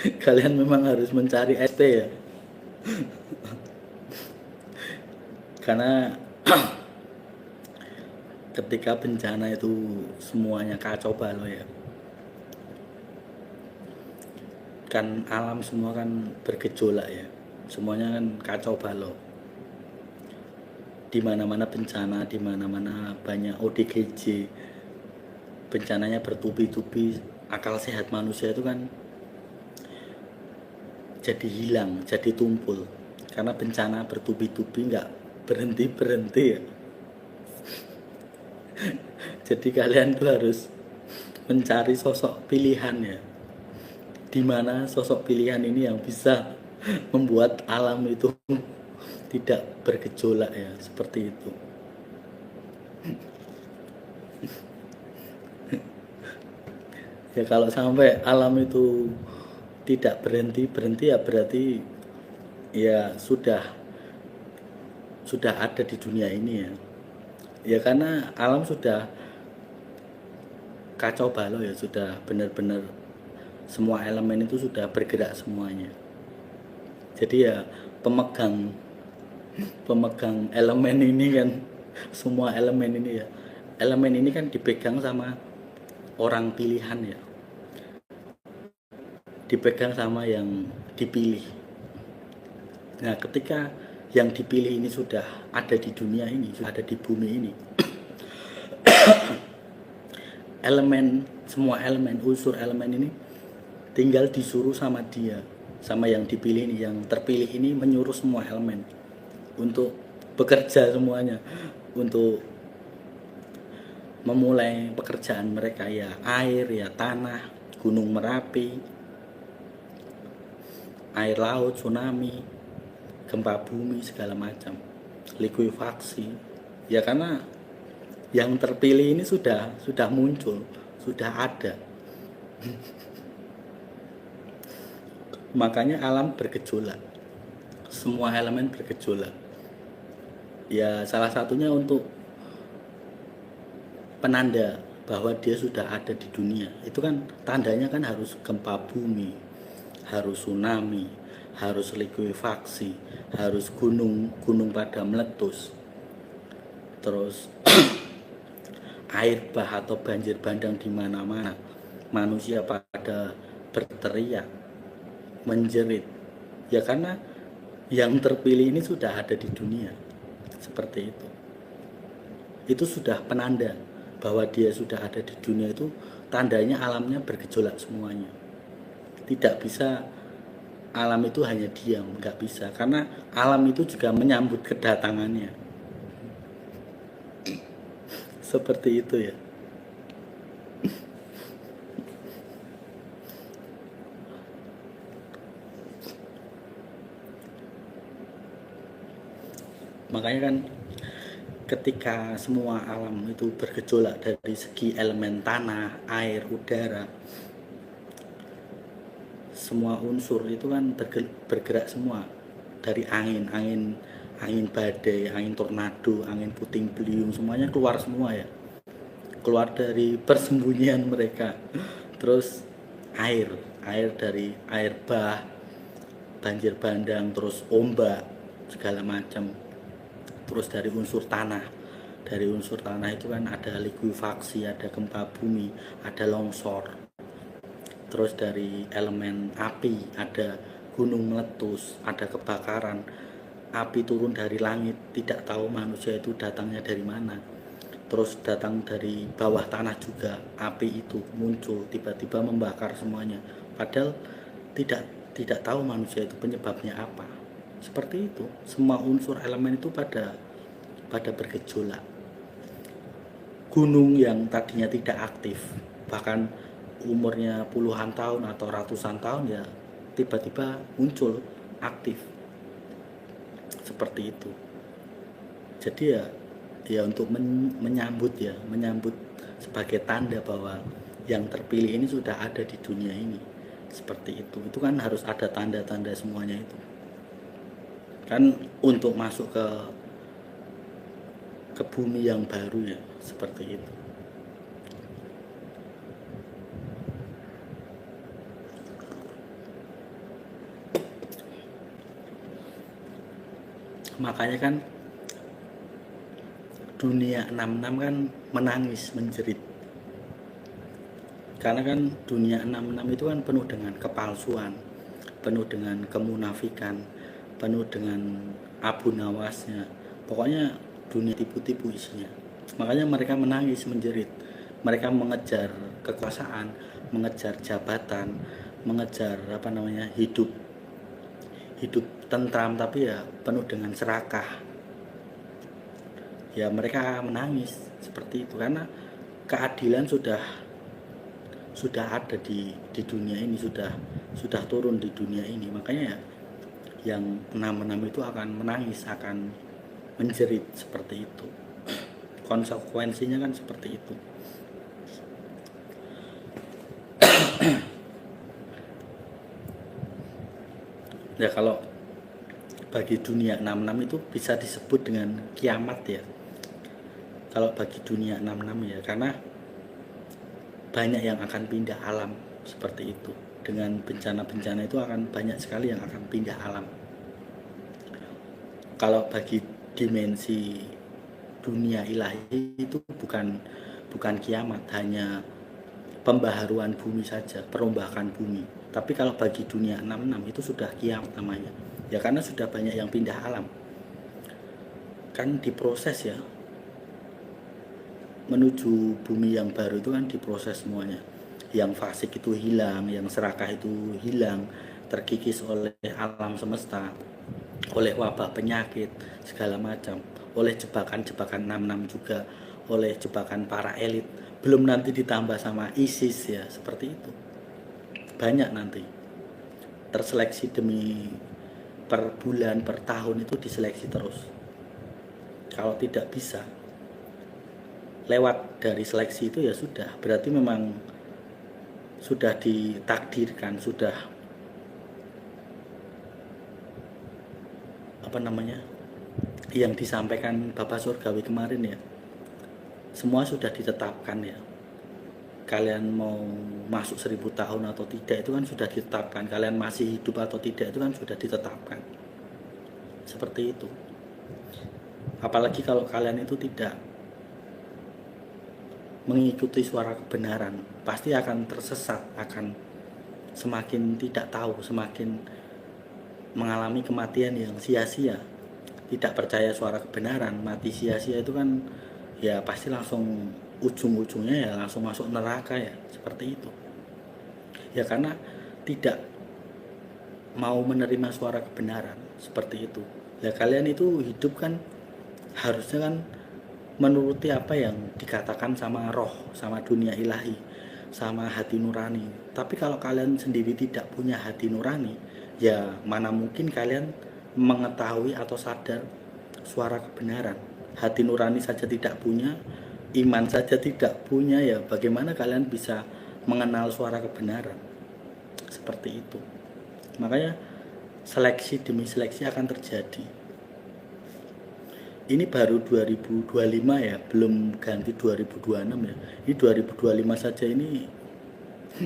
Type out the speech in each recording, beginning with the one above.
Kalian memang harus mencari ST ya, karena ketika bencana itu semuanya kacau balau ya, kan alam semua kan bergejolak ya, semuanya kan kacau balau, di mana-mana bencana, di mana-mana banyak ODGJ, bencananya bertubi-tubi, akal sehat manusia itu kan jadi hilang, jadi tumpul, karena bencana bertubi-tubi nggak berhenti-berhenti ya. Jadi kalian tuh harus mencari sosok pilihan ya, di mana sosok pilihan ini yang bisa membuat alam itu tidak bergejolak ya, seperti itu. Ya kalau sampai alam itu tidak berhenti-berhenti ya berarti ya sudah ada di dunia ini ya. Ya karena alam sudah kacau balau ya, sudah benar-benar semua elemen itu sudah bergerak semuanya. Jadi ya pemegang pemegang elemen ini kan, semua elemen ini ya, elemen ini kan dipegang sama orang pilihan ya, dipegang sama yang dipilih. Nah ketika yang dipilih ini sudah ada di dunia ini, sudah ada di bumi ini, elemen, semua elemen, unsur elemen ini tinggal disuruh sama dia, sama yang dipilih ini, yang terpilih ini menyuruh semua elemen untuk bekerja semuanya, untuk memulai pekerjaan mereka ya, air ya, tanah, gunung Merapi, air laut, tsunami, gempa bumi, segala macam, likuifaksi ya, karena yang terpilih ini sudah muncul, sudah ada. Makanya alam bergejolak, semua elemen bergejolak ya, salah satunya untuk penanda bahwa dia sudah ada di dunia. Itu kan tandanya kan harus gempa bumi, harus tsunami, harus likuifaksi, harus gunung pada meletus, terus air bah atau banjir bandang di mana-mana, manusia pada berteriak, menjerit ya, karena yang terpilih ini sudah ada di dunia, seperti itu sudah penanda bahwa dia sudah ada di dunia. Itu tandanya alamnya bergejolak semuanya, tidak bisa alam itu hanya diam, nggak bisa, karena alam itu juga menyambut kedatangannya, seperti itu ya. Makanya kan ketika semua alam itu bergejolak dari segi elemen tanah, air, udara, semua unsur itu kan bergerak semua, dari angin badai, angin tornado, angin puting beliung, semuanya keluar semua ya, keluar dari persembunyian mereka. Terus air air dari air bah, banjir bandang, terus ombak, segala macam. Terus dari unsur tanah itu kan ada likuifaksi, ada gempa bumi, ada longsor. Terus dari elemen api ada gunung meletus, ada kebakaran, api turun dari langit, tidak tahu manusia itu datangnya dari mana. Terus datang dari bawah tanah juga, api itu muncul tiba-tiba membakar semuanya, padahal tidak tidak tahu manusia itu penyebabnya apa. Seperti itu, semua unsur elemen itu pada bergejolak. Gunung yang tadinya tidak aktif, bahkan umurnya puluhan tahun atau ratusan tahun ya, tiba-tiba muncul aktif, seperti itu. Jadi ya untuk menyambut sebagai tanda bahwa yang terpilih ini sudah ada di dunia ini, seperti itu kan harus ada tanda-tanda semuanya itu kan, untuk masuk ke bumi yang baru ya, seperti itu. Makanya kan dunia 66 kan menangis menjerit, karena kan dunia 66 itu kan penuh dengan kepalsuan, penuh dengan kemunafikan, penuh dengan abu nawasnya, pokoknya dunia tipu-tipu isinya. Makanya mereka menangis menjerit, mereka mengejar kekuasaan, mengejar jabatan, mengejar hidup hidup tentram, tapi ya penuh dengan serakah. Ya mereka menangis seperti itu karena keadilan sudah ada di dunia ini, sudah turun di dunia ini. Makanya ya yang 66 itu akan menangis, akan menjerit seperti itu. Konsekuensinya kan seperti itu. Ya kalau bagi dunia 66 itu bisa disebut dengan kiamat ya. Kalau bagi dunia 66 ya, karena banyak yang akan pindah alam seperti itu. Dengan bencana-bencana itu akan banyak sekali yang akan pindah alam. Kalau bagi dimensi dunia ilahi itu bukan kiamat, hanya pembaharuan bumi saja, perombakan bumi. Tapi kalau bagi dunia 66 itu sudah kiamat namanya. Ya karena sudah banyak yang pindah alam. Kan diproses ya. Menuju bumi yang baru itu kan diproses semuanya. Yang fasik itu hilang, yang serakah itu hilang, terkikis oleh alam semesta, oleh wabah penyakit segala macam, oleh jebakan-jebakan 66 juga, oleh jebakan para elit, belum nanti ditambah sama ISIS ya, seperti itu. Banyak nanti terseleksi demi per bulan, per tahun itu diseleksi terus. Kalau tidak bisa lewat dari seleksi itu ya sudah, berarti memang sudah ditakdirkan, sudah yang disampaikan Bapak Surgawi kemarin ya, semua sudah ditetapkan ya. Kalian mau masuk 1000 tahun atau tidak itu kan sudah ditetapkan, kalian masih hidup atau tidak itu kan sudah ditetapkan, seperti itu. Apalagi kalau kalian itu tidak mengikuti suara kebenaran, pasti akan tersesat, akan semakin tidak tahu, semakin mengalami kematian yang sia-sia. Tidak percaya suara kebenaran, mati sia-sia itu kan ya pasti langsung ujung-ujungnya ya langsung masuk neraka ya, seperti itu. Ya karena tidak mau menerima suara kebenaran, seperti itu. Ya kalian itu hidup kan harusnya kan menuruti apa yang dikatakan sama roh, sama dunia ilahi, sama hati nurani. Tapi kalau kalian sendiri tidak punya hati nurani, ya mana mungkin kalian mengetahui atau sadar suara kebenaran. Hati nurani saja tidak punya, iman saja tidak punya, ya bagaimana kalian bisa mengenal suara kebenaran? Seperti itu. Makanya seleksi demi seleksi akan terjadi. Ini baru 2025 ya, belum ganti 2026 ya. Ini 2025 saja ini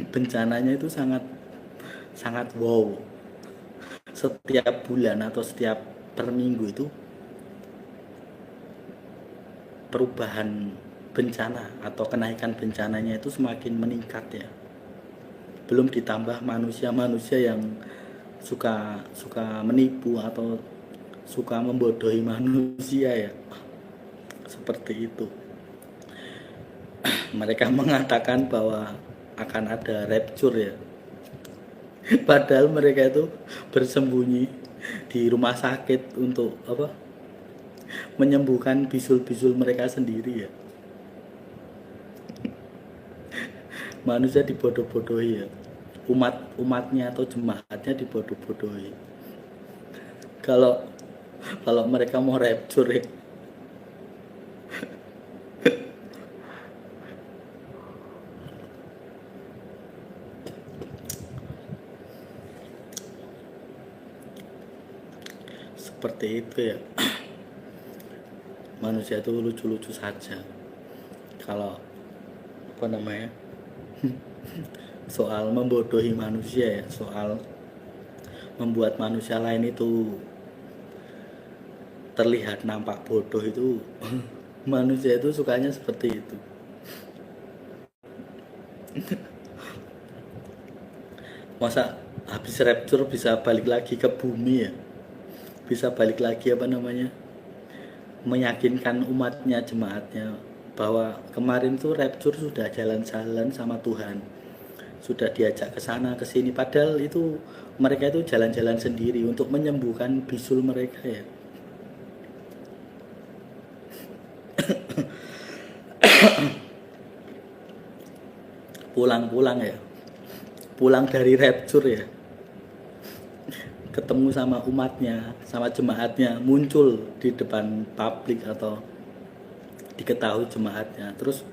bencananya itu sangat wow. Setiap bulan atau setiap per minggu itu perubahan bencana atau kenaikan bencananya itu semakin meningkat ya. Belum ditambah manusia-manusia yang suka menipu atau suka membodohi manusia ya, seperti itu. Mereka mengatakan bahwa akan ada rapture ya, padahal mereka itu bersembunyi di rumah sakit untuk menyembuhkan bisul-bisul mereka sendiri ya. Manusia dibodoh-bodohi ya, umatnya atau jemaatnya dibodoh-bodohi. Kalau mereka mau rapture ya, seperti itu ya. Manusia itu lucu-lucu saja. Kalau soal membodohi manusia ya, soal membuat manusia lain itu terlihat nampak bodoh itu manusia itu sukanya seperti itu. Masa habis rapture bisa balik lagi ke bumi ya, bisa balik lagi apa namanya, meyakinkan umatnya, jemaatnya, bahwa kemarin tuh rapture sudah jalan-jalan sama Tuhan, sudah diajak ke sana ke sini, padahal itu mereka itu jalan-jalan sendiri untuk menyembuhkan bisul mereka ya. Pulang-pulang ya, pulang dari rapture ya, ketemu sama umatnya, sama jemaatnya, muncul di depan publik atau diketahui jemaatnya, terus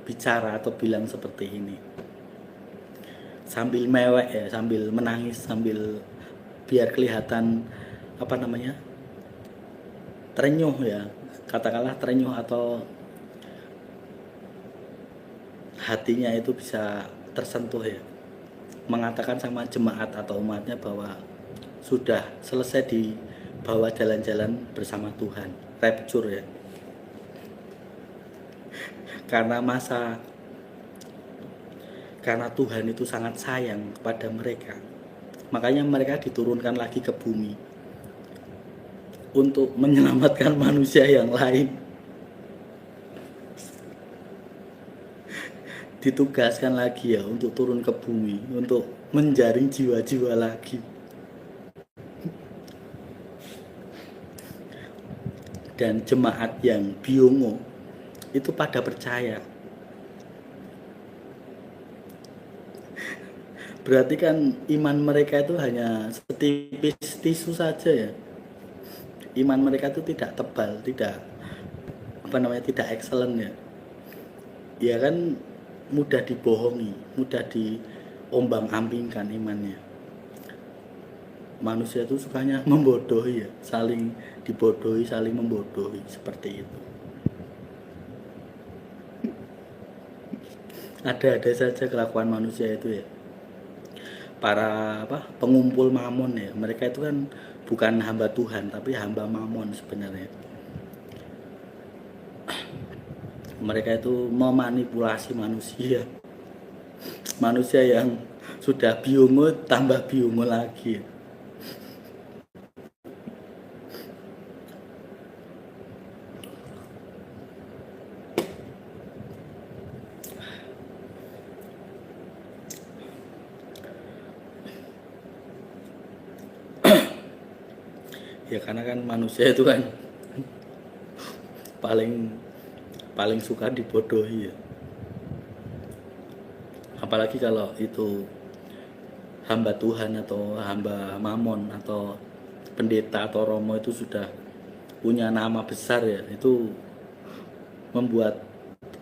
bicara atau bilang seperti ini, sambil mewek ya, sambil menangis, sambil biar kelihatan apa namanya, terenyuh ya, katakanlah terenyuh, atau hatinya itu bisa tersentuh ya, mengatakan sama jemaat atau umatnya bahwa sudah selesai dibawa jalan-jalan bersama Tuhan, rapture ya. Karena Tuhan itu sangat sayang kepada mereka, makanya mereka diturunkan lagi ke bumi untuk menyelamatkan manusia yang lain. Ditugaskan lagi ya untuk turun ke bumi untuk menjaring jiwa-jiwa lagi. Dan jemaat yang biongo itu pada percaya. Berarti kan iman mereka itu hanya setipis tisu saja ya. Iman mereka itu tidak tebal, tidak tidak excellent ya. Ya kan, mudah dibohongi, mudah diombang-ambingkan imannya. Manusia itu sukanya membodohi ya, saling dibodohi, saling membodohi, seperti itu. Ada saja kelakuan manusia itu ya. Para pengumpul mamon ya, mereka itu kan bukan hamba Tuhan tapi hamba mamon sebenarnya. Mereka itu memanipulasi manusia. Manusia yang sudah biongo tambah biongo lagi. Ya karena kan manusia itu kan paling suka dibodohi ya. Apalagi kalau itu hamba Tuhan atau hamba mamon atau pendeta atau romo itu sudah punya nama besar ya, itu membuat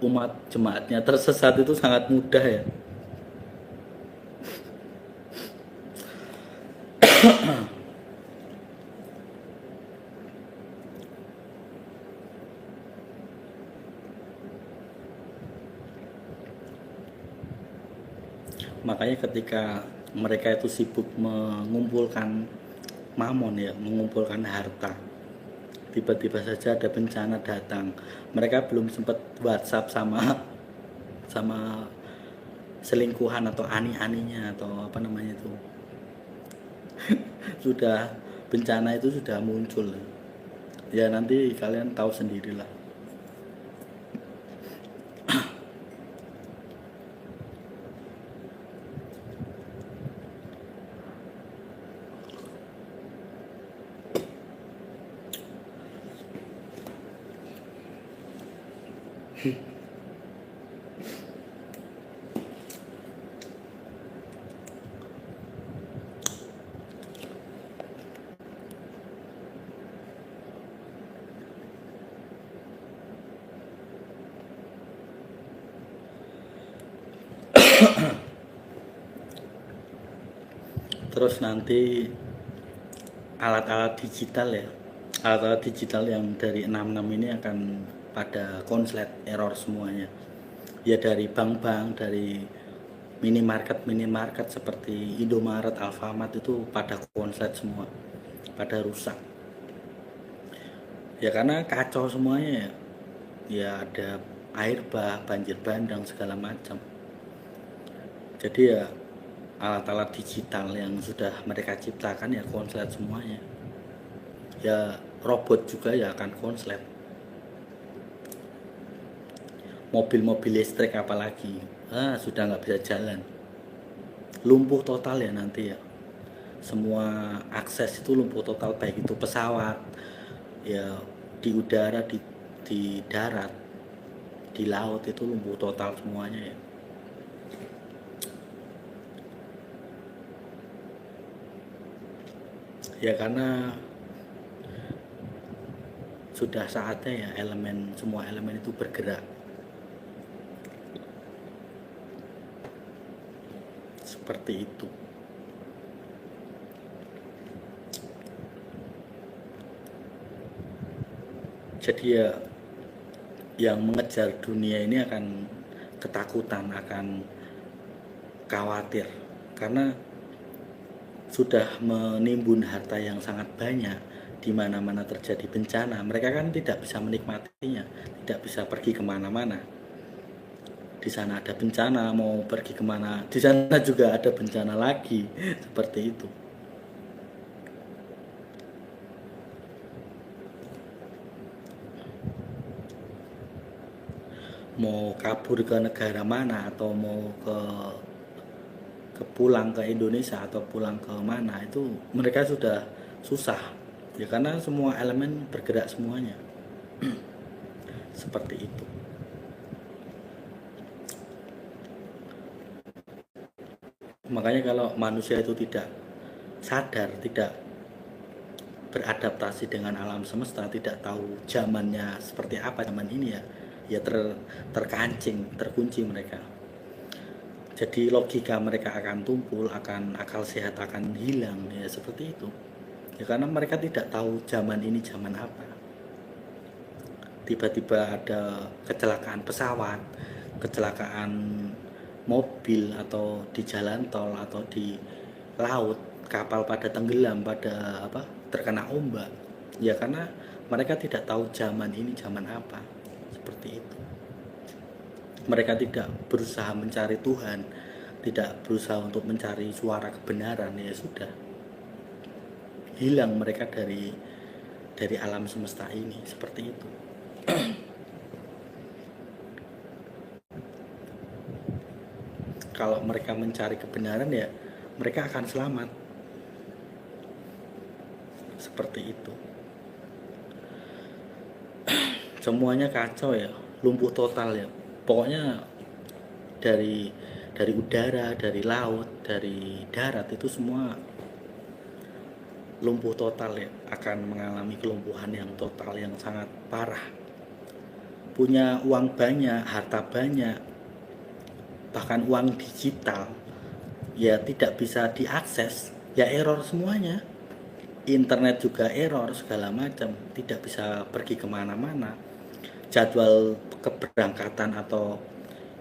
umat jemaatnya tersesat itu sangat mudah ya. Makanya ketika mereka itu sibuk mengumpulkan mamon ya, mengumpulkan harta, tiba-tiba saja ada bencana datang, mereka belum sempat WhatsApp sama selingkuhan atau ani-aninya atau apa namanya itu, sudah bencana itu sudah muncul ya. Nanti kalian tahu sendirilah. Terus nanti alat-alat digital ya, alat-alat digital yang dari 66 ini akan pada konslet error semuanya ya, dari bank-bank, dari minimarket seperti Indomaret, Alfamart itu pada konslet semua, pada rusak. Ya karena kacau semuanya ya. Ya ada air bah, banjir bandang segala macam. Jadi ya alat-alat digital yang sudah mereka ciptakan ya konslet semuanya. Ya robot juga ya akan konslet. Mobil-mobil listrik apalagi, sudah nggak bisa jalan, lumpuh total ya nanti ya. Semua akses itu lumpuh total, baik itu pesawat ya, di udara, di darat, di laut, itu lumpuh total semuanya ya. Ya karena sudah saatnya ya semua elemen itu bergerak seperti itu. Jadi ya yang mengejar dunia ini akan ketakutan, akan khawatir karena sudah menimbun harta yang sangat banyak. Di mana-mana terjadi bencana, mereka kan tidak bisa menikmatinya, tidak bisa pergi kemana-mana. Di sana ada bencana, mau pergi kemana, di sana juga ada bencana lagi, seperti itu. Mau kabur ke negara mana atau mau ke pulang ke Indonesia atau pulang ke mana, itu mereka sudah susah ya karena semua elemen bergerak semuanya. Seperti itu. Makanya kalau manusia itu tidak sadar, tidak beradaptasi dengan alam semesta, tidak tahu zamannya seperti apa zaman ini ya, ya terkancing, terkunci mereka. Jadi logika mereka akan tumpul, akan akal sehat akan hilang ya, seperti itu. Ya karena mereka tidak tahu zaman ini zaman apa. Tiba-tiba ada kecelakaan pesawat, kecelakaan mobil, atau di jalan tol atau di laut, kapal pada tenggelam, pada terkena ombak. Ya karena mereka tidak tahu zaman ini zaman apa. Seperti itu. Mereka tidak berusaha mencari Tuhan, tidak berusaha untuk mencari suara kebenaran, ya sudah. Hilang mereka dari alam semesta ini, seperti itu. Kalau mereka mencari kebenaran ya mereka akan selamat. Seperti itu. Semuanya kacau ya, lumpuh total ya. Pokoknya dari udara, dari laut, dari darat, itu semua lumpuh total ya, akan mengalami kelumpuhan yang total yang sangat parah. Punya uang banyak, harta banyak, bahkan uang digital ya tidak bisa diakses, ya error semuanya. Internet juga error segala macam, tidak bisa pergi kemana-mana. Jadwal keberangkatan atau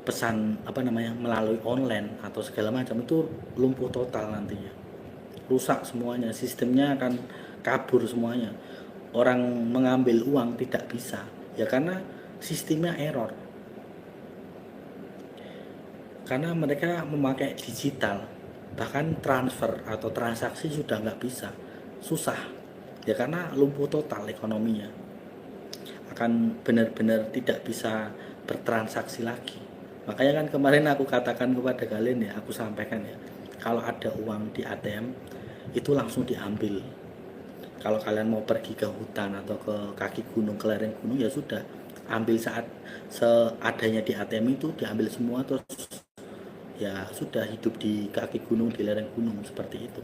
pesan melalui online atau segala macam itu lumpuh total nantinya, rusak semuanya, sistemnya akan kabur semuanya. Orang mengambil uang tidak bisa ya karena sistemnya error, karena mereka memakai digital. Bahkan transfer atau transaksi sudah nggak bisa, susah ya karena lumpuh total ekonominya, akan benar-benar tidak bisa bertransaksi lagi. Makanya kan kemarin aku katakan kepada kalian ya, aku sampaikan ya, kalau ada uang di ATM itu langsung diambil. Kalau kalian mau pergi ke hutan atau ke kaki gunung, ke lereng gunung, ya sudah, ambil saat seadanya di ATM itu, diambil semua, terus ya sudah, hidup di kaki gunung, di lereng gunung, seperti itu.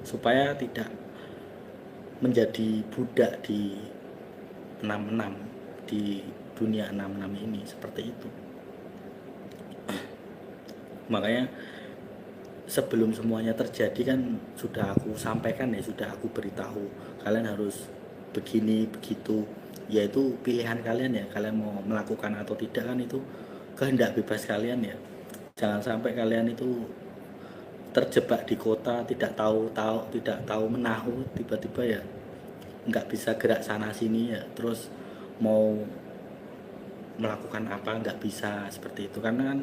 Supaya tidak menjadi budak di 66, di dunia 66 ini, seperti itu. Makanya sebelum semuanya terjadi kan sudah aku sampaikan ya, sudah aku beritahu kalian harus begini begitu, yaitu pilihan kalian ya, kalian mau melakukan atau tidak kan itu kehendak bebas kalian ya. Jangan sampai kalian itu terjebak di kota, tidak tahu tidak tahu menahu, tiba-tiba ya nggak bisa gerak sana sini ya, terus mau melakukan apa nggak bisa seperti itu, karena kan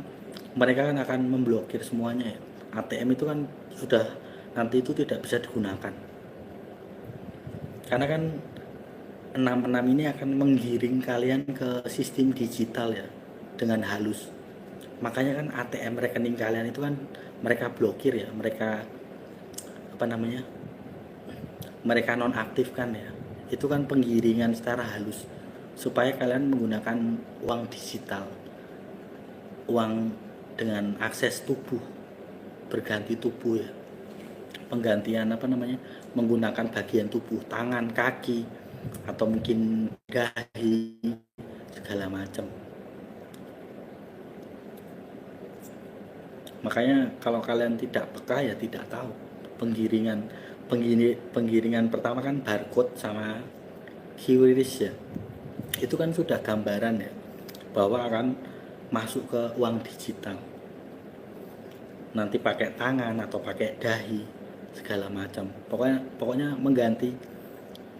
mereka kan akan memblokir semuanya ya. ATM itu kan sudah nanti itu tidak bisa digunakan, karena kan 66 ini akan menggiring kalian ke sistem digital ya dengan halus. Makanya kan ATM rekening kalian itu kan mereka blokir ya, mereka apa namanya, mereka nonaktifkan ya. Itu kan penggiringan secara halus supaya kalian menggunakan uang digital, uang dengan akses tubuh, berganti tubuh ya, penggantian apa namanya, menggunakan bagian tubuh, tangan, kaki, atau mungkin dahi, segala macam. Makanya kalau kalian tidak peka ya tidak tahu penggiringan penggiringan pertama kan barcode sama QRIS ya. Itu kan sudah gambaran ya bahwa akan masuk ke uang digital. Nanti pakai tangan atau pakai dahi segala macam. Pokoknya mengganti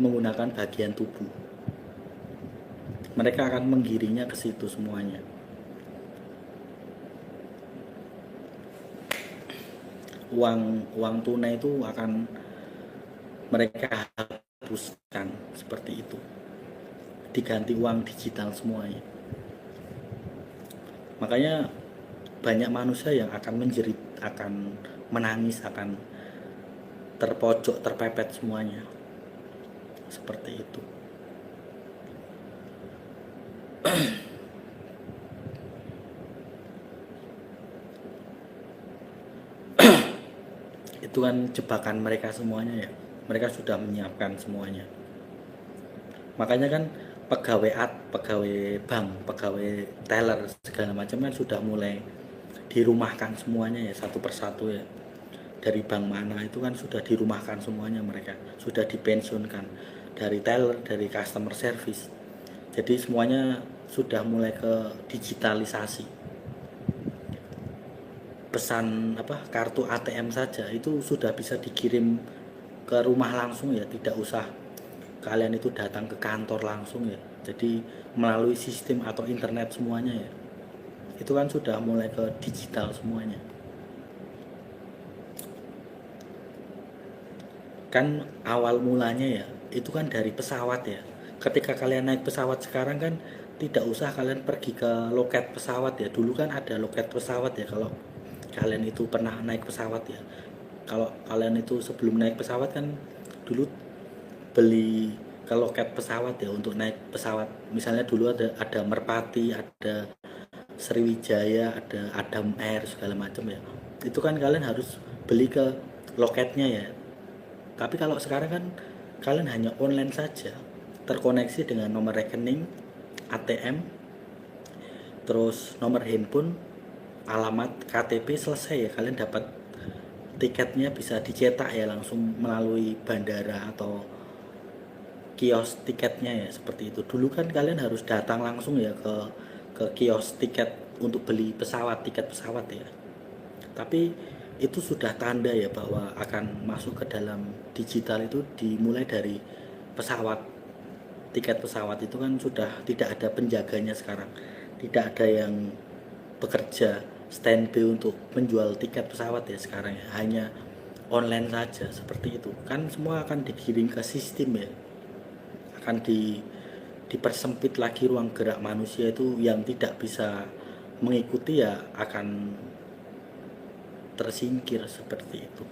menggunakan bagian tubuh. Mereka akan menggiringnya ke situ semuanya. Uang tunai itu akan mereka hapuskan seperti itu, diganti uang digital semuanya. Makanya banyak manusia yang akan menjerit, akan menangis, akan terpojok, terpepet semuanya seperti itu. Itu kan jebakan mereka semuanya ya, mereka sudah menyiapkan semuanya. Makanya kan pegawai bank, pegawai teller segala macam kan sudah mulai dirumahkan semuanya ya, satu persatu ya. Dari bank mana itu kan sudah dirumahkan semuanya, mereka sudah dipensiunkan, dari teller, dari customer service. Jadi semuanya sudah mulai ke digitalisasi. Pesan kartu ATM saja itu sudah bisa dikirim ke rumah langsung ya, tidak usah kalian itu datang ke kantor langsung ya. Jadi melalui sistem atau internet semuanya ya. Itu kan sudah mulai ke digital semuanya. Kan awal mulanya ya itu kan dari pesawat ya. Ketika kalian naik pesawat sekarang kan tidak usah kalian pergi ke loket pesawat ya. Dulu kan ada loket pesawat ya, kalau kalian itu pernah naik pesawat ya. Kalau kalian itu sebelum naik pesawat kan dulu beli ke loket pesawat ya untuk naik pesawat. Misalnya dulu ada Merpati, ada Sriwijaya, ada Adam Air segala macam ya. Itu kan kalian harus beli ke loketnya ya. Tapi kalau sekarang kan kalian hanya online saja, terkoneksi dengan nomor rekening, ATM, terus nomor handphone, alamat, KTP, selesai ya. Kalian dapat tiketnya, bisa dicetak ya langsung melalui bandara atau kios tiketnya ya, seperti itu. Dulu kan kalian harus datang langsung ya ke kios tiket untuk beli pesawat, tiket pesawat ya. Tapi itu sudah tanda ya bahwa akan masuk ke dalam digital itu dimulai dari pesawat. Tiket pesawat itu kan sudah tidak ada penjaganya sekarang, tidak ada yang bekerja standby untuk menjual tiket pesawat ya sekarang ya, hanya online saja seperti itu. Kan semua akan digiring ke sistem ya, akan dipersempit lagi ruang gerak manusia itu, yang tidak bisa mengikuti ya akan tersingkir seperti itu.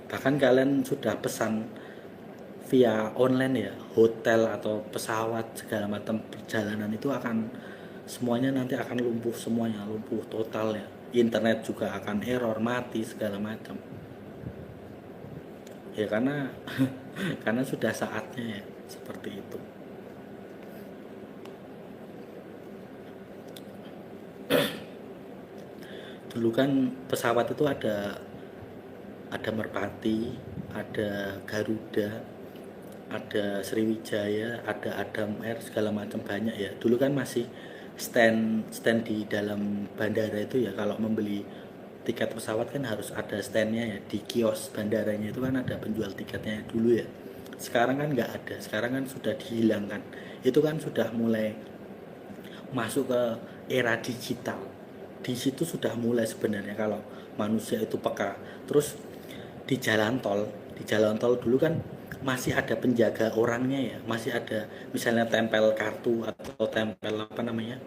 Bahkan kalian sudah pesan via online ya, hotel atau pesawat segala macam perjalanan itu akan semuanya nanti akan lumpuh semuanya, lumpuh total ya. Internet juga akan error, mati segala macam. Ya karena karena sudah saatnya ya seperti itu. Dulu kan pesawat itu ada Merpati, ada Garuda, ada Sriwijaya, ada Adam Air, segala macam banyak ya. Dulu kan masih stand di dalam bandara itu ya, kalau membeli tiket pesawat kan harus ada standnya ya, di kios bandaranya itu kan ada penjual tiketnya dulu ya. Sekarang kan nggak ada, sekarang kan sudah dihilangkan. Itu kan sudah mulai masuk ke era digital. Di situ sudah mulai sebenarnya kalau manusia itu peka. Terus di jalan tol dulu kan masih ada penjaga orangnya ya, masih ada misalnya tempel kartu atau tempel apa namanya,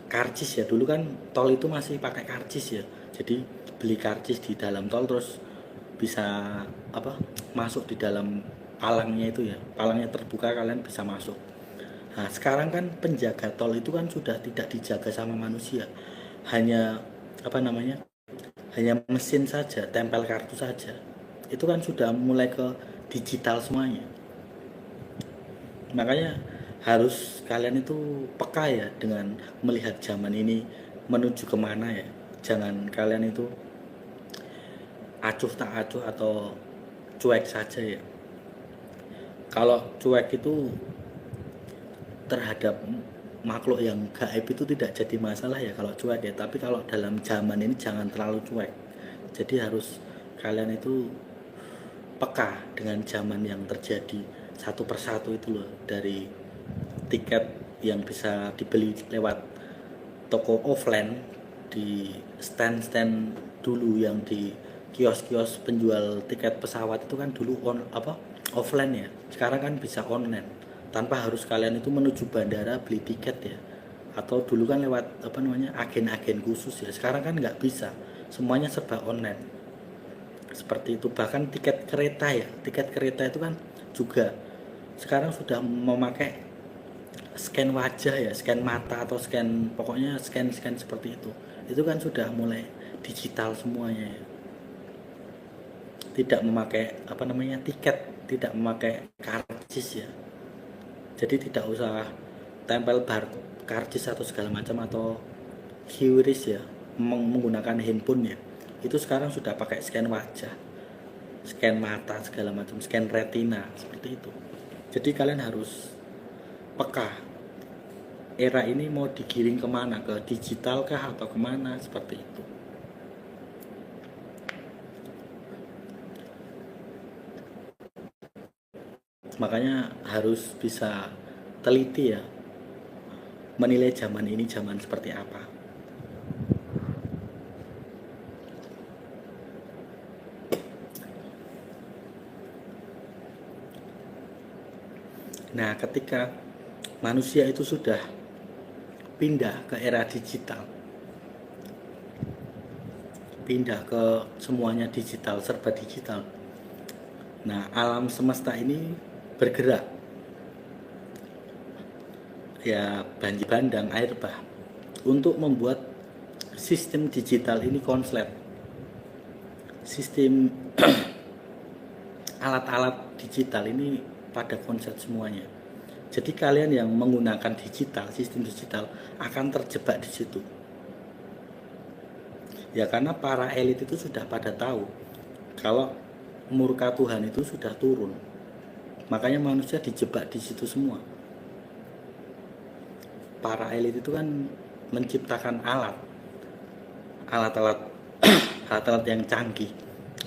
karcis ya. Dulu kan tol itu masih pakai karcis ya, jadi beli karcis di dalam tol terus bisa apa, masuk di dalam palangnya itu ya, palangnya terbuka kalian bisa masuk. Nah sekarang kan penjaga tol itu kan sudah tidak dijaga sama manusia, hanya apa namanya, hanya mesin saja, tempel kartu saja. Itu kan sudah mulai ke digital semuanya. Makanya harus kalian itu peka ya dengan melihat zaman ini menuju kemana ya. Jangan kalian itu acuh tak acuh atau cuek saja ya. Kalau cuek itu terhadap makhluk yang gaib itu tidak jadi masalah ya kalau cuek ya, tapi kalau dalam zaman ini jangan terlalu cuek. Jadi harus kalian itu peka dengan zaman yang terjadi satu persatu itu loh, dari tiket yang bisa dibeli lewat toko offline, di stand-stand dulu yang di kios-kios penjual tiket pesawat itu kan dulu offline ya, sekarang kan bisa online tanpa harus kalian itu menuju bandara beli tiket ya, atau dulu kan lewat apa namanya, agen-agen khusus ya. Sekarang kan nggak bisa, semuanya serba online seperti itu. Bahkan tiket kereta ya, tiket kereta itu kan juga sekarang sudah memakai scan wajah ya, scan mata atau scan, pokoknya scan seperti itu kan sudah mulai digital semuanya ya. Tidak memakai apa namanya, tiket, tidak memakai karcis ya, jadi tidak usah tempel barcode karcis atau segala macam atau QRIS ya, menggunakan handphone ya. Itu sekarang sudah pakai scan wajah, scan mata segala macam, scan retina seperti itu. Jadi kalian harus peka, era ini mau digiring kemana, ke digital kah atau kemana, seperti itu. Makanya harus bisa teliti ya, menilai zaman ini zaman seperti apa. Nah ketika manusia itu sudah pindah ke era digital, pindah ke semuanya digital, serba digital, nah alam semesta ini bergerak ya, banjir bandang, air bah, untuk membuat sistem digital ini konslet. Sistem alat-alat digital ini pada konslet semuanya. Jadi kalian yang menggunakan digital, sistem digital akan terjebak di situ. Ya karena para elit itu sudah pada tahu kalau murka Tuhan itu sudah turun. Makanya manusia dijebak di situ semua. Para elit itu kan menciptakan alat-alat alat-alat yang canggih,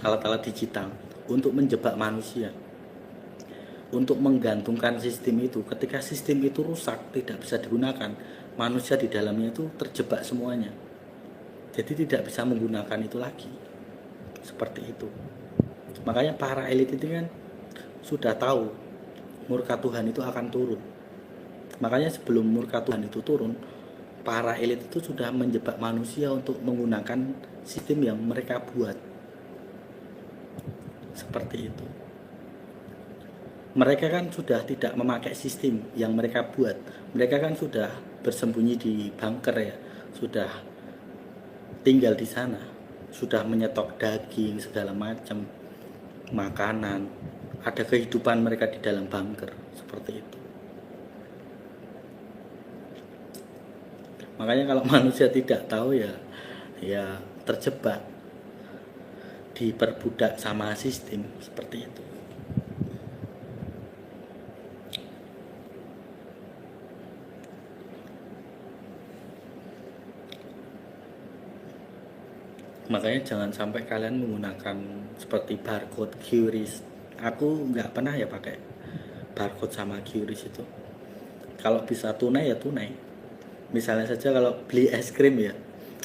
alat-alat digital untuk menjebak manusia, untuk menggantungkan sistem itu. Ketika sistem itu rusak, tidak bisa digunakan, manusia di dalamnya itu terjebak semuanya, jadi tidak bisa menggunakan itu lagi, seperti itu. Makanya para elit itu kan sudah tahu murka Tuhan itu akan turun. Makanya sebelum murka Tuhan itu turun, para elit itu sudah menjebak manusia untuk menggunakan sistem yang mereka buat, seperti itu. Mereka kan sudah tidak memakai sistem yang mereka buat. Mereka kan sudah bersembunyi di bunker ya, sudah tinggal di sana, sudah menyetok daging segala macam, makanan, ada kehidupan mereka di dalam bunker, seperti itu. Makanya kalau manusia tidak tahu ya terjebak, diperbudak sama sistem, seperti itu. Makanya jangan sampai kalian menggunakan seperti barcode, QRIS. Aku nggak pernah ya pakai barcode sama QRIS itu. Kalau bisa tunai ya tunai. Misalnya saja kalau beli es krim ya,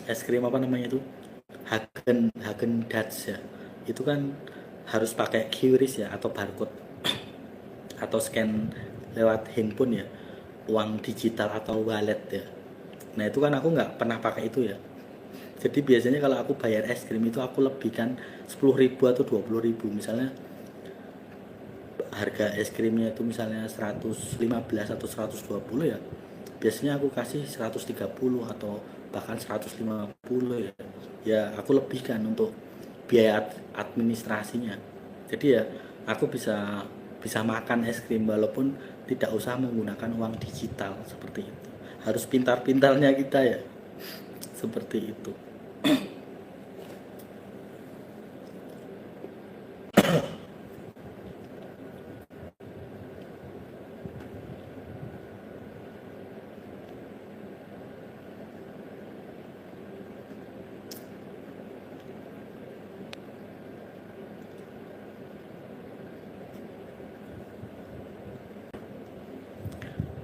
es krim apa namanya itu, Hagen Hagen Dazs ya, itu kan harus pakai QRIS ya atau barcode atau scan lewat handphone ya, uang digital atau wallet ya. Nah itu kan aku nggak pernah pakai itu ya. Jadi biasanya kalau aku bayar es krim itu aku lebihkan 10.000 atau 20.000. Misalnya harga es krimnya itu misalnya 115 atau 120 ya, biasanya aku kasih 130 atau bahkan 150 ya. Ya aku lebihkan untuk biaya administrasinya. Jadi ya aku bisa bisa makan es krim walaupun tidak usah menggunakan uang digital seperti itu. Harus pintar-pintarnya kita ya, seperti itu.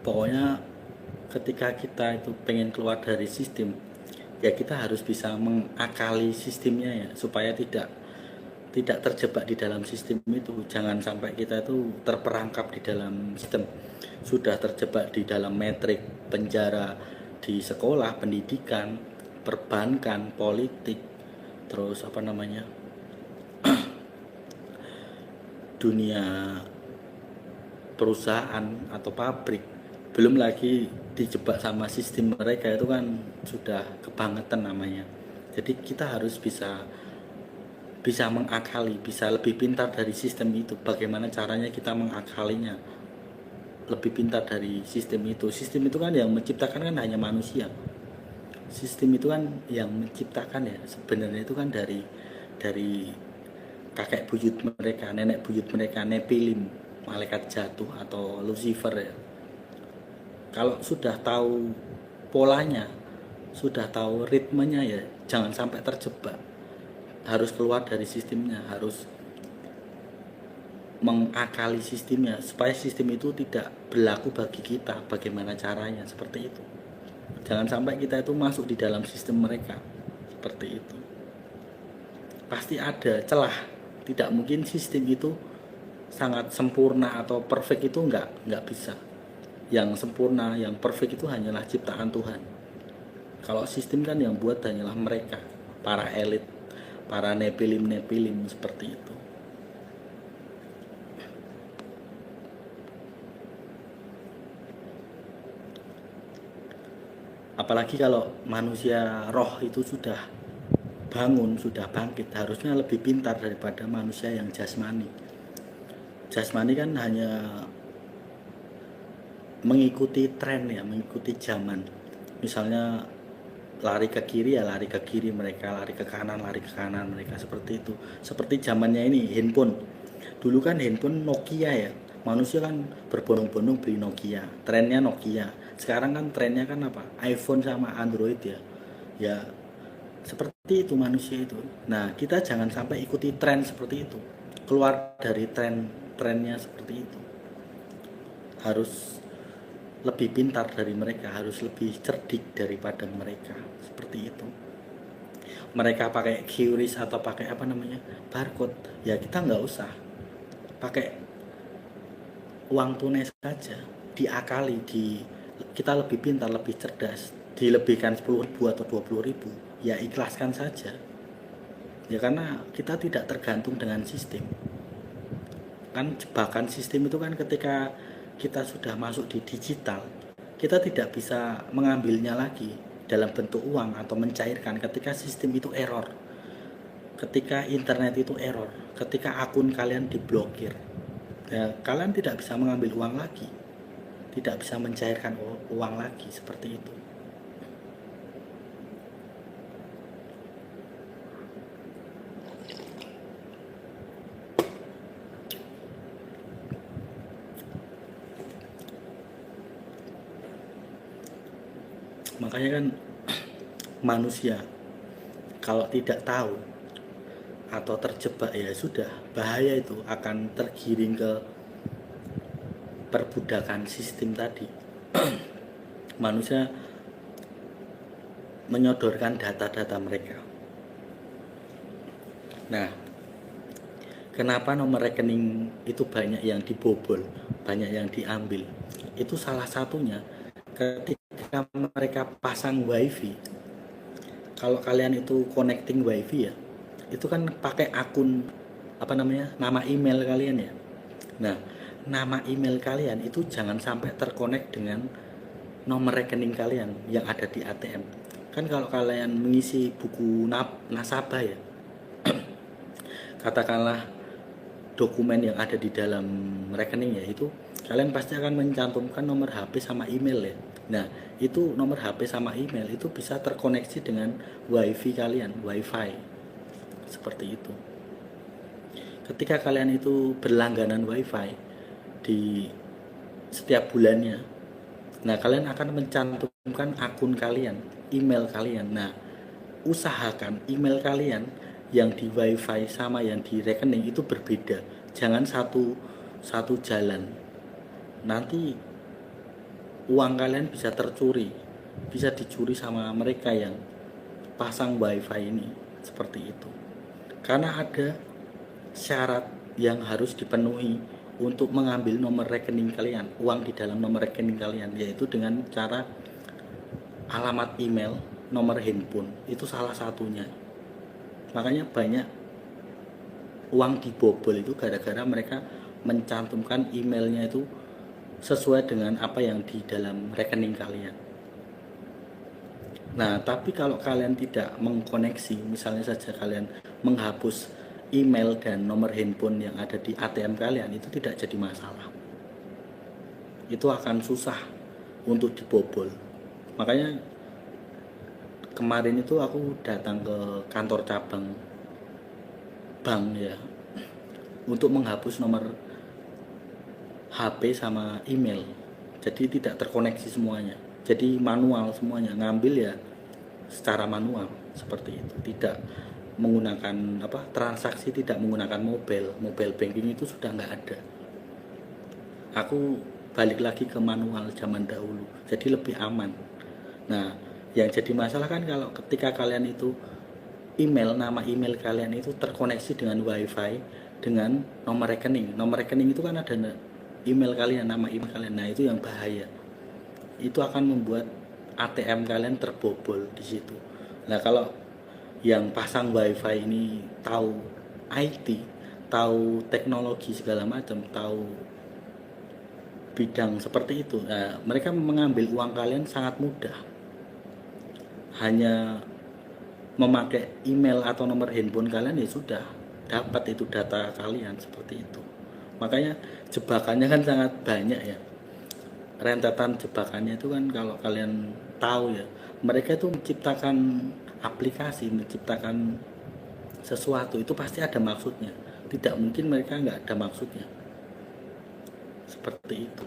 Pokoknya ketika kita itu pengen keluar dari sistem, ya kita harus bisa mengakali sistemnya ya, supaya tidak terjebak di dalam sistem itu. Jangan sampai kita itu terperangkap di dalam sistem, sudah terjebak di dalam metrik penjara di sekolah, pendidikan, perbankan, politik, terus apa namanya, dunia perusahaan atau pabrik, belum lagi dijebak sama sistem mereka, itu kan sudah kebangetan namanya. Jadi kita harus bisa bisa mengakali, bisa lebih pintar dari sistem itu. Bagaimana caranya kita mengakalinya, lebih pintar dari sistem itu. Sistem itu kan yang menciptakan kan hanya manusia. Sistem itu kan yang menciptakan ya, sebenarnya itu kan dari kakek buyut mereka, nenek buyut mereka, Nephilim, malaikat jatuh atau Lucifer ya. Kalau sudah tahu polanya, sudah tahu ritmenya ya, jangan sampai terjebak. Harus keluar dari sistemnya, harus mengakali sistemnya supaya sistem itu tidak berlaku bagi kita. Bagaimana caranya, seperti itu. Jangan sampai kita itu masuk di dalam sistem mereka, seperti itu. Pasti ada celah, tidak mungkin sistem itu sangat sempurna atau perfect, itu nggak bisa. Yang sempurna, yang perfect itu hanyalah ciptaan Tuhan. Kalau sistem kan yang buat hanyalah mereka, para elit, para nepilim seperti itu. Apalagi kalau manusia roh itu sudah bangun, sudah bangkit, harusnya lebih pintar daripada manusia yang jasmani. Jasmani kan hanya mengikuti tren ya, mengikuti zaman. Misalnya lari ke kiri ya lari ke kiri mereka, lari ke kanan mereka, seperti itu. Seperti zamannya ini handphone. Dulu kan handphone Nokia ya. Manusia kan berbondong-bondong beli Nokia. Trennya Nokia. Sekarang kan trennya kan apa? iPhone sama Android ya. Ya seperti itu manusia itu. Nah, kita jangan sampai ikuti tren seperti itu. Keluar dari trennya seperti itu. Harus lebih pintar dari mereka, harus lebih cerdik daripada mereka, seperti itu. Mereka pakai QRIS atau pakai apa namanya, barcode, ya kita nggak usah pakai uang tunai saja, diakali, kita lebih pintar, lebih cerdas, dilebihkan 10.000 atau 20.000, ya ikhlaskan saja. Ya karena kita tidak tergantung dengan sistem. Kan jebakan sistem itu kan ketika kita sudah masuk di digital, kita tidak bisa mengambilnya lagi dalam bentuk uang atau mencairkan ketika sistem itu error, ketika internet itu error, ketika akun kalian diblokir. Ya, kalian tidak bisa mengambil uang lagi, tidak bisa mencairkan uang lagi, seperti itu. Makanya kan manusia Kalau tidak tahu atau terjebak ya sudah, bahaya, itu akan tergiring ke perbudakan sistem tadi. Manusia menyodorkan data-data mereka. Nah, kenapa nomor rekening itu banyak yang dibobol, banyak yang diambil? Itu salah satunya ketika mereka pasang wifi. Kalau kalian itu connecting wifi ya, itu kan pakai akun nama email kalian ya. Nah, nama email kalian itu jangan sampai terkonek dengan nomor rekening kalian yang ada di ATM. Kan kalau kalian mengisi buku nasabah ya, katakanlah dokumen yang ada di dalam rekening ya, itu kalian pasti akan mencantumkan nomor HP sama email ya. Nah, itu nomor HP sama email itu bisa terkoneksi dengan wifi kalian, wifi seperti itu. Ketika kalian itu berlangganan wifi di setiap bulannya, nah kalian akan mencantumkan akun kalian, email kalian. Nah, usahakan email kalian yang di wifi sama yang di rekening itu berbeda, jangan satu jalan. Nanti uang kalian bisa tercuri, bisa dicuri sama mereka yang pasang wifi ini, seperti itu. Karena ada syarat yang harus dipenuhi untuk mengambil nomor rekening kalian, uang di dalam nomor rekening kalian, yaitu dengan cara alamat email, nomor handphone, itu salah satunya. Makanya banyak uang dibobol itu gara-gara mereka mencantumkan emailnya itu sesuai dengan apa yang di dalam rekening kalian. Nah, tapi kalau kalian tidak mengkoneksi, misalnya saja kalian menghapus email dan nomor handphone yang ada di ATM kalian, itu tidak jadi masalah. Itu akan susah untuk dibobol. Makanya kemarin itu aku datang ke kantor cabang bank ya, untuk menghapus nomor HP sama email. Jadi tidak terkoneksi semuanya. Jadi manual semuanya, ngambil ya secara manual seperti itu. Tidak menggunakan transaksi, tidak menggunakan mobile banking itu sudah nggak ada. Aku balik lagi ke manual zaman dahulu, jadi lebih aman. Nah, yang jadi masalah kan kalau ketika kalian itu nama email kalian itu terkoneksi dengan wifi dengan nomor rekening. Nomor rekening itu kan ada email kalian, nama email kalian. Nah, itu yang bahaya. Itu akan membuat ATM kalian terbobol di situ. Nah, kalau yang pasang wifi ini tahu IT, tahu teknologi segala macam, tahu bidang seperti itu, nah, mereka mengambil uang kalian sangat mudah. Hanya memakai email atau nomor handphone kalian ya sudah dapat itu data kalian, seperti itu. Makanya jebakannya kan sangat banyak ya. Rentetan jebakannya itu kan kalau kalian tahu ya, mereka itu menciptakan aplikasi, menciptakan sesuatu itu pasti ada maksudnya. Tidak mungkin mereka nggak ada maksudnya. Seperti itu.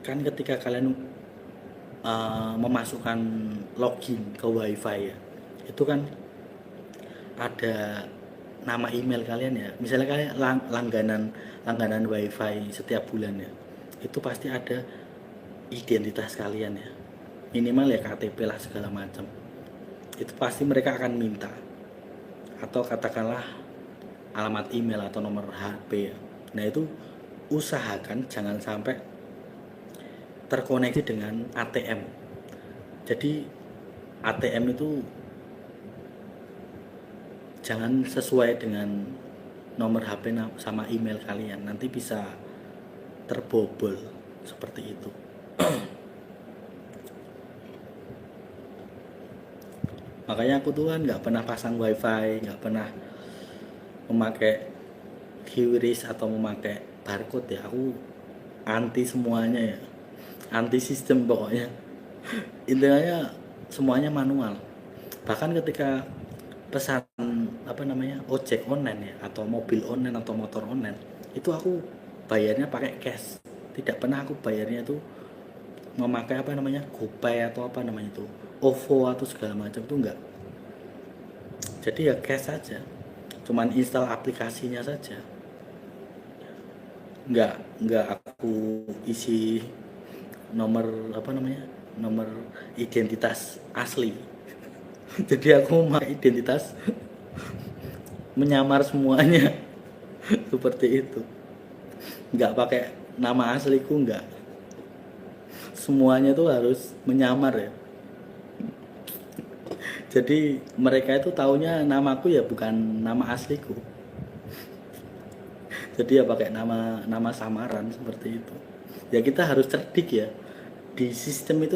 Kan ketika kalian memasukkan login ke wifi ya, itu kan ada nama email kalian ya. Misalnya kalian langganan wifi setiap bulan ya, itu pasti ada identitas kalian ya, minimal ya KTP lah segala macam. Itu pasti mereka akan minta, atau katakanlah alamat email atau nomor HP ya. Nah, itu usahakan jangan sampai terkoneksi dengan ATM. Jadi ATM itu jangan sesuai dengan nomor HP sama email kalian, nanti bisa terbobol seperti itu. Makanya aku tuh kan nggak pernah pasang wifi, nggak pernah memakai QRIS atau memakai barcode ya. Aku anti semuanya ya, anti sistem pokoknya. Intinya semuanya manual. Bahkan ketika pesan ojek online ya, atau mobil online atau motor online, itu aku bayarnya pakai cash. tidak pernah aku bayarnya tuh memakai apa namanya GoPay atau apa namanya itu OVO atau segala macam tuh enggak. Jadi ya cash saja, cuman install aplikasinya saja, nggak aku isi nomor apa namanya nomor identitas asli. Jadi aku mau identitas menyamar semuanya seperti itu, nggak pakai nama asliku, nggak, semuanya tuh harus menyamar ya. Jadi mereka itu taunya namaku ya bukan nama asliku, jadi ya pakai nama samaran seperti itu. Ya kita harus cerdik ya, di sistem itu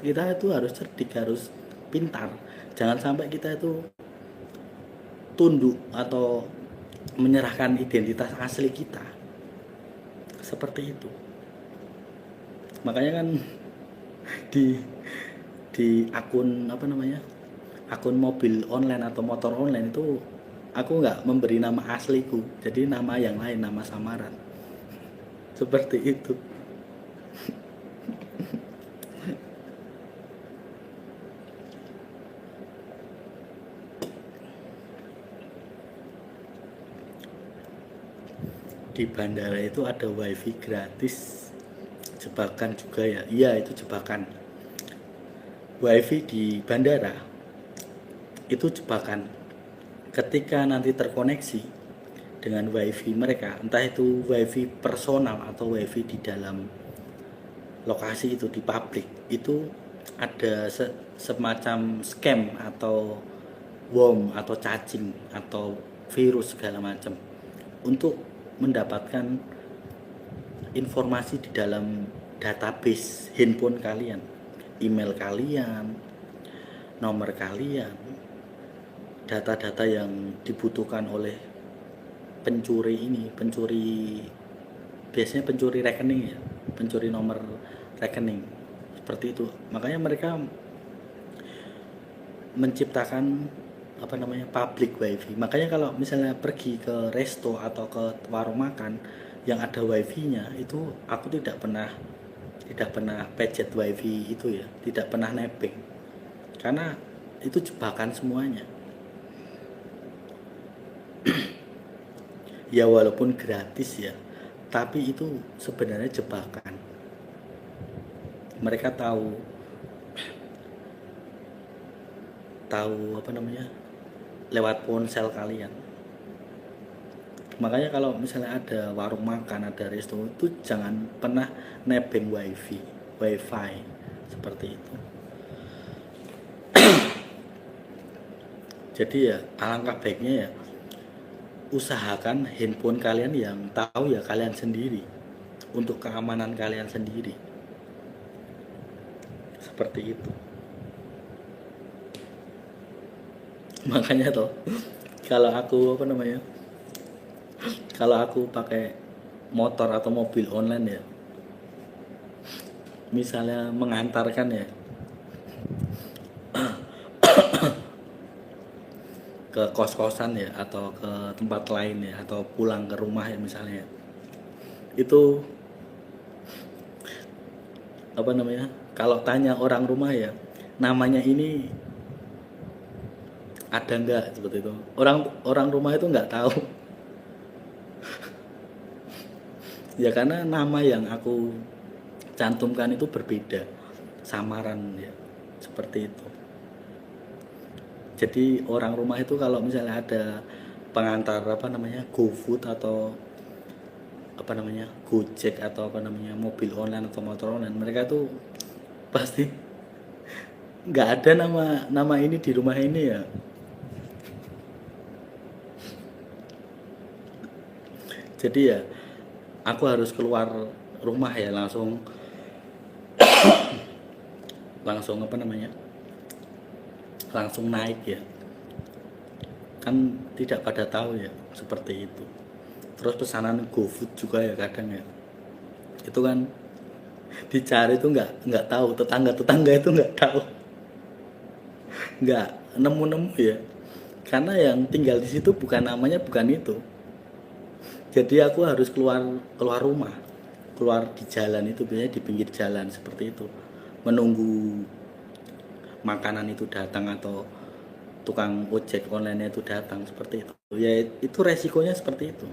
kita itu harus cerdik, harus pintar, jangan sampai kita itu tunduk atau menyerahkan identitas asli kita seperti itu. Makanya kan di akun apa namanya akun mobil online atau motor online itu aku nggak memberi nama asliku, jadi nama yang lain, nama samaran seperti itu. Di bandara itu ada wifi gratis, jebakan juga ya. Iya, itu jebakan. Wifi di bandara itu jebakan. Ketika nanti terkoneksi dengan wifi mereka, entah itu wifi personal atau wifi di dalam lokasi itu, di publik, itu ada semacam scam atau worm atau cacing atau virus segala macam untuk mendapatkan informasi di dalam database handphone kalian, email kalian, nomor kalian, data-data yang dibutuhkan oleh pencuri ini, biasanya pencuri rekening ya, pencuri nomor rekening seperti itu. Makanya mereka menciptakan apa namanya public wifi. Makanya kalau misalnya pergi ke resto atau ke warung makan yang ada wifi-nya, itu aku tidak pernah pencet wifi itu ya, tidak pernah nebeng, karena itu jebakan semuanya. Ya walaupun gratis ya, tapi itu sebenarnya jebakan. Mereka tahu apa namanya lewat ponsel kalian. Makanya kalau misalnya ada warung makan, ada resto, itu jangan pernah nebeng wifi seperti itu. Jadi ya alangkah baiknya ya usahakan handphone kalian yang tahu ya kalian sendiri, untuk keamanan kalian sendiri seperti itu. Makanya toh kalau aku apa namanya kalau aku pakai motor atau mobil online ya, misalnya mengantarkan ya ke kos-kosan ya atau ke tempat lain ya, atau pulang ke rumah ya misalnya, itu apa namanya kalau tanya orang rumah ya, namanya ini ada enggak, seperti itu. Orang rumah itu enggak tahu. Ya karena nama yang aku cantumkan itu berbeda, samaran ya, seperti itu. Jadi orang rumah itu kalau misalnya ada pengantar apa namanya GoFood atau apa namanya Gojek atau apa namanya mobil online atau motor online, mereka tuh pasti nggak ada nama ini di rumah ini ya. Jadi ya aku harus keluar rumah ya, langsung apa namanya langsung naik ya, kan tidak pada tahu ya seperti itu. Terus pesanan GoFood juga ya kadang ya, itu kan dicari itu nggak tahu, tetangga itu nggak tahu, nggak nemu ya, karena yang tinggal di situ bukan namanya bukan itu. Jadi aku harus keluar rumah keluar di jalan itu biasanya di pinggir jalan seperti itu, menunggu makanan itu datang atau tukang ojek online itu datang seperti itu. Ya itu resikonya seperti itu.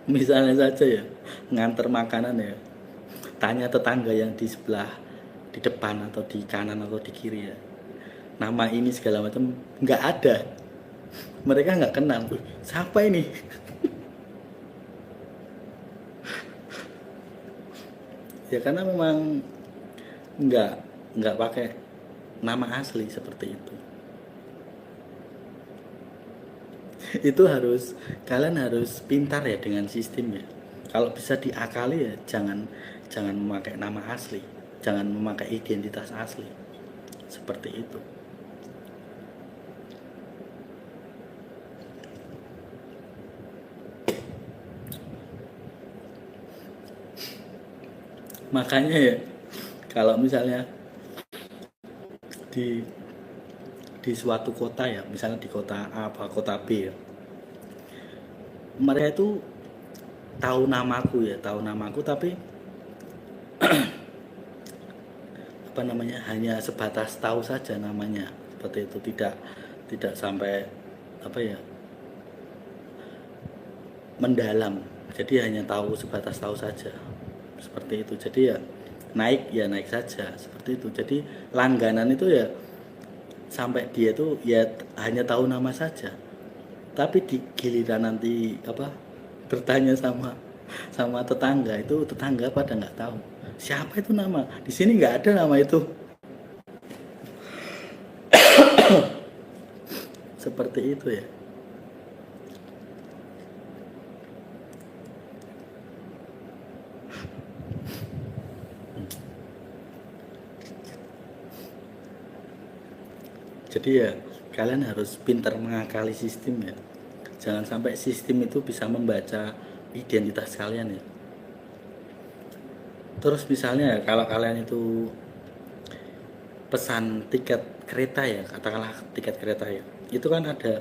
Misalnya saja ya, nganter makanan ya, tanya tetangga yang di sebelah, di depan atau di kanan atau di kiri ya, nama ini segala macam nggak ada, mereka nggak kenal. Siapa ini? Ya karena memang nggak nggak pakai nama asli seperti itu. Itu harus, kalian harus pintar ya dengan sistem ya. Kalau bisa diakali ya, jangan jangan memakai nama asli, jangan memakai identitas asli seperti itu. Makanya ya, kalau misalnya di suatu kota ya, misalnya di kota A apa kota B ya, mereka itu tahu namaku tapi apa namanya, hanya sebatas tahu saja namanya seperti itu, tidak sampai apa ya, mendalam. Jadi hanya tahu sebatas tahu saja seperti itu. Jadi ya naik saja seperti itu. Jadi langganan itu ya sampai dia tuh ya hanya tahu nama saja, tapi di giliran nanti apa bertanya sama tetangga, itu tetangga pada nggak tahu siapa itu nama, di sini nggak ada nama itu. Seperti itu ya. Jadi ya kalian harus pintar mengakali sistem ya, jangan sampai sistem itu bisa membaca identitas kalian ya. Terus misalnya kalau kalian itu pesan tiket kereta ya, katakanlah tiket kereta ya, itu kan ada,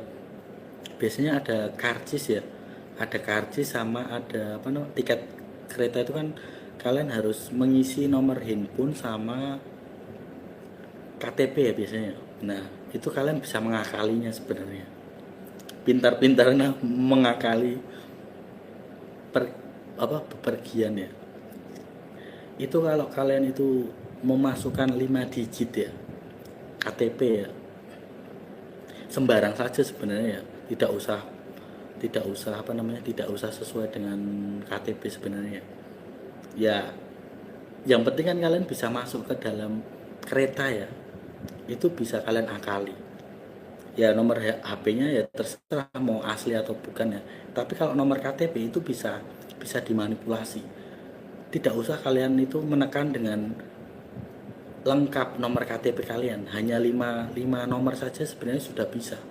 biasanya ada karcis ya, ada karcis sama ada apa namanya tiket kereta itu kan kalian harus mengisi nomor handphone sama KTP ya biasanya. Nah itu kalian bisa mengakalinya sebenarnya, pintar-pintarnya mengakali bepergian ya. Itu kalau kalian itu memasukkan 5 digit ya KTP ya, sembarang saja sebenarnya ya, tidak usah apa namanya, tidak usah sesuai dengan KTP sebenarnya ya. Yang penting kan kalian bisa masuk ke dalam kereta ya, itu bisa kalian akali ya. Nomor HP-nya ya terserah mau asli atau bukan ya, tapi kalau nomor KTP itu bisa dimanipulasi. Tidak usah kalian itu menekan dengan lengkap nomor KTP kalian, hanya 5 nomor saja sebenarnya sudah bisa.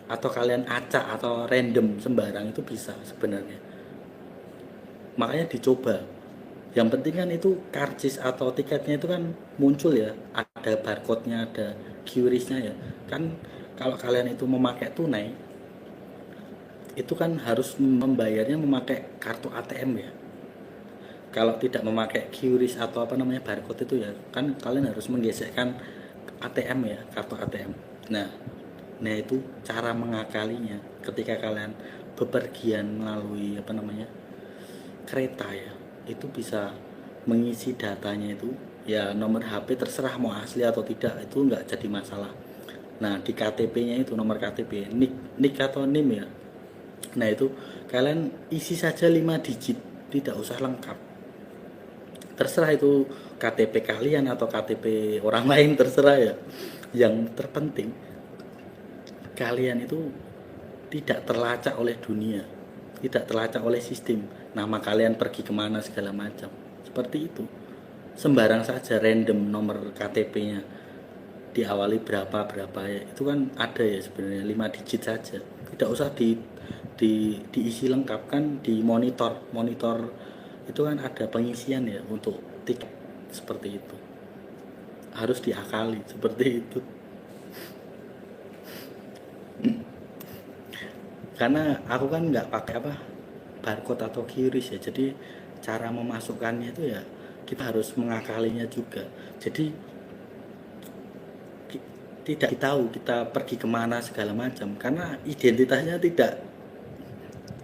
Atau kalian acak atau random sembarang itu bisa sebenarnya. Makanya dicoba. Yang penting kan itu karcis atau tiketnya itu kan muncul ya, ada barcode-nya, ada QRIS-nya ya. Kan kalau kalian itu memakai tunai, itu kan harus membayarnya memakai kartu ATM ya. Kalau tidak memakai QRIS atau apa namanya barcode itu ya, kan kalian harus menggesekkan ATM ya, kartu ATM. Nah itu cara mengakalinya ketika kalian bepergian melalui apa namanya kereta ya, itu bisa mengisi datanya itu ya, nomor HP terserah mau asli atau tidak, itu nggak jadi masalah. Nah di KTP-nya itu nomor KTP nik atau NIM ya, nah itu kalian isi saja 5 digit, tidak usah lengkap, terserah itu KTP kalian atau KTP orang lain terserah ya. Yang terpenting kalian itu tidak terlacak oleh dunia, tidak terlacak oleh sistem, nama kalian pergi kemana segala macam seperti itu. Sembarang saja random nomor KTP-nya diawali berapa ya, itu kan ada ya sebenarnya 5 digit saja, tidak usah diisi lengkap. Kan di monitor itu kan ada pengisian ya untuk tiket seperti itu, harus diakali seperti itu. Karena aku kan nggak pakai barcode atau QRIS ya. Jadi cara memasukkannya itu ya kita harus mengakalinya juga. Jadi tidak tahu kita pergi kemana segala macam karena identitasnya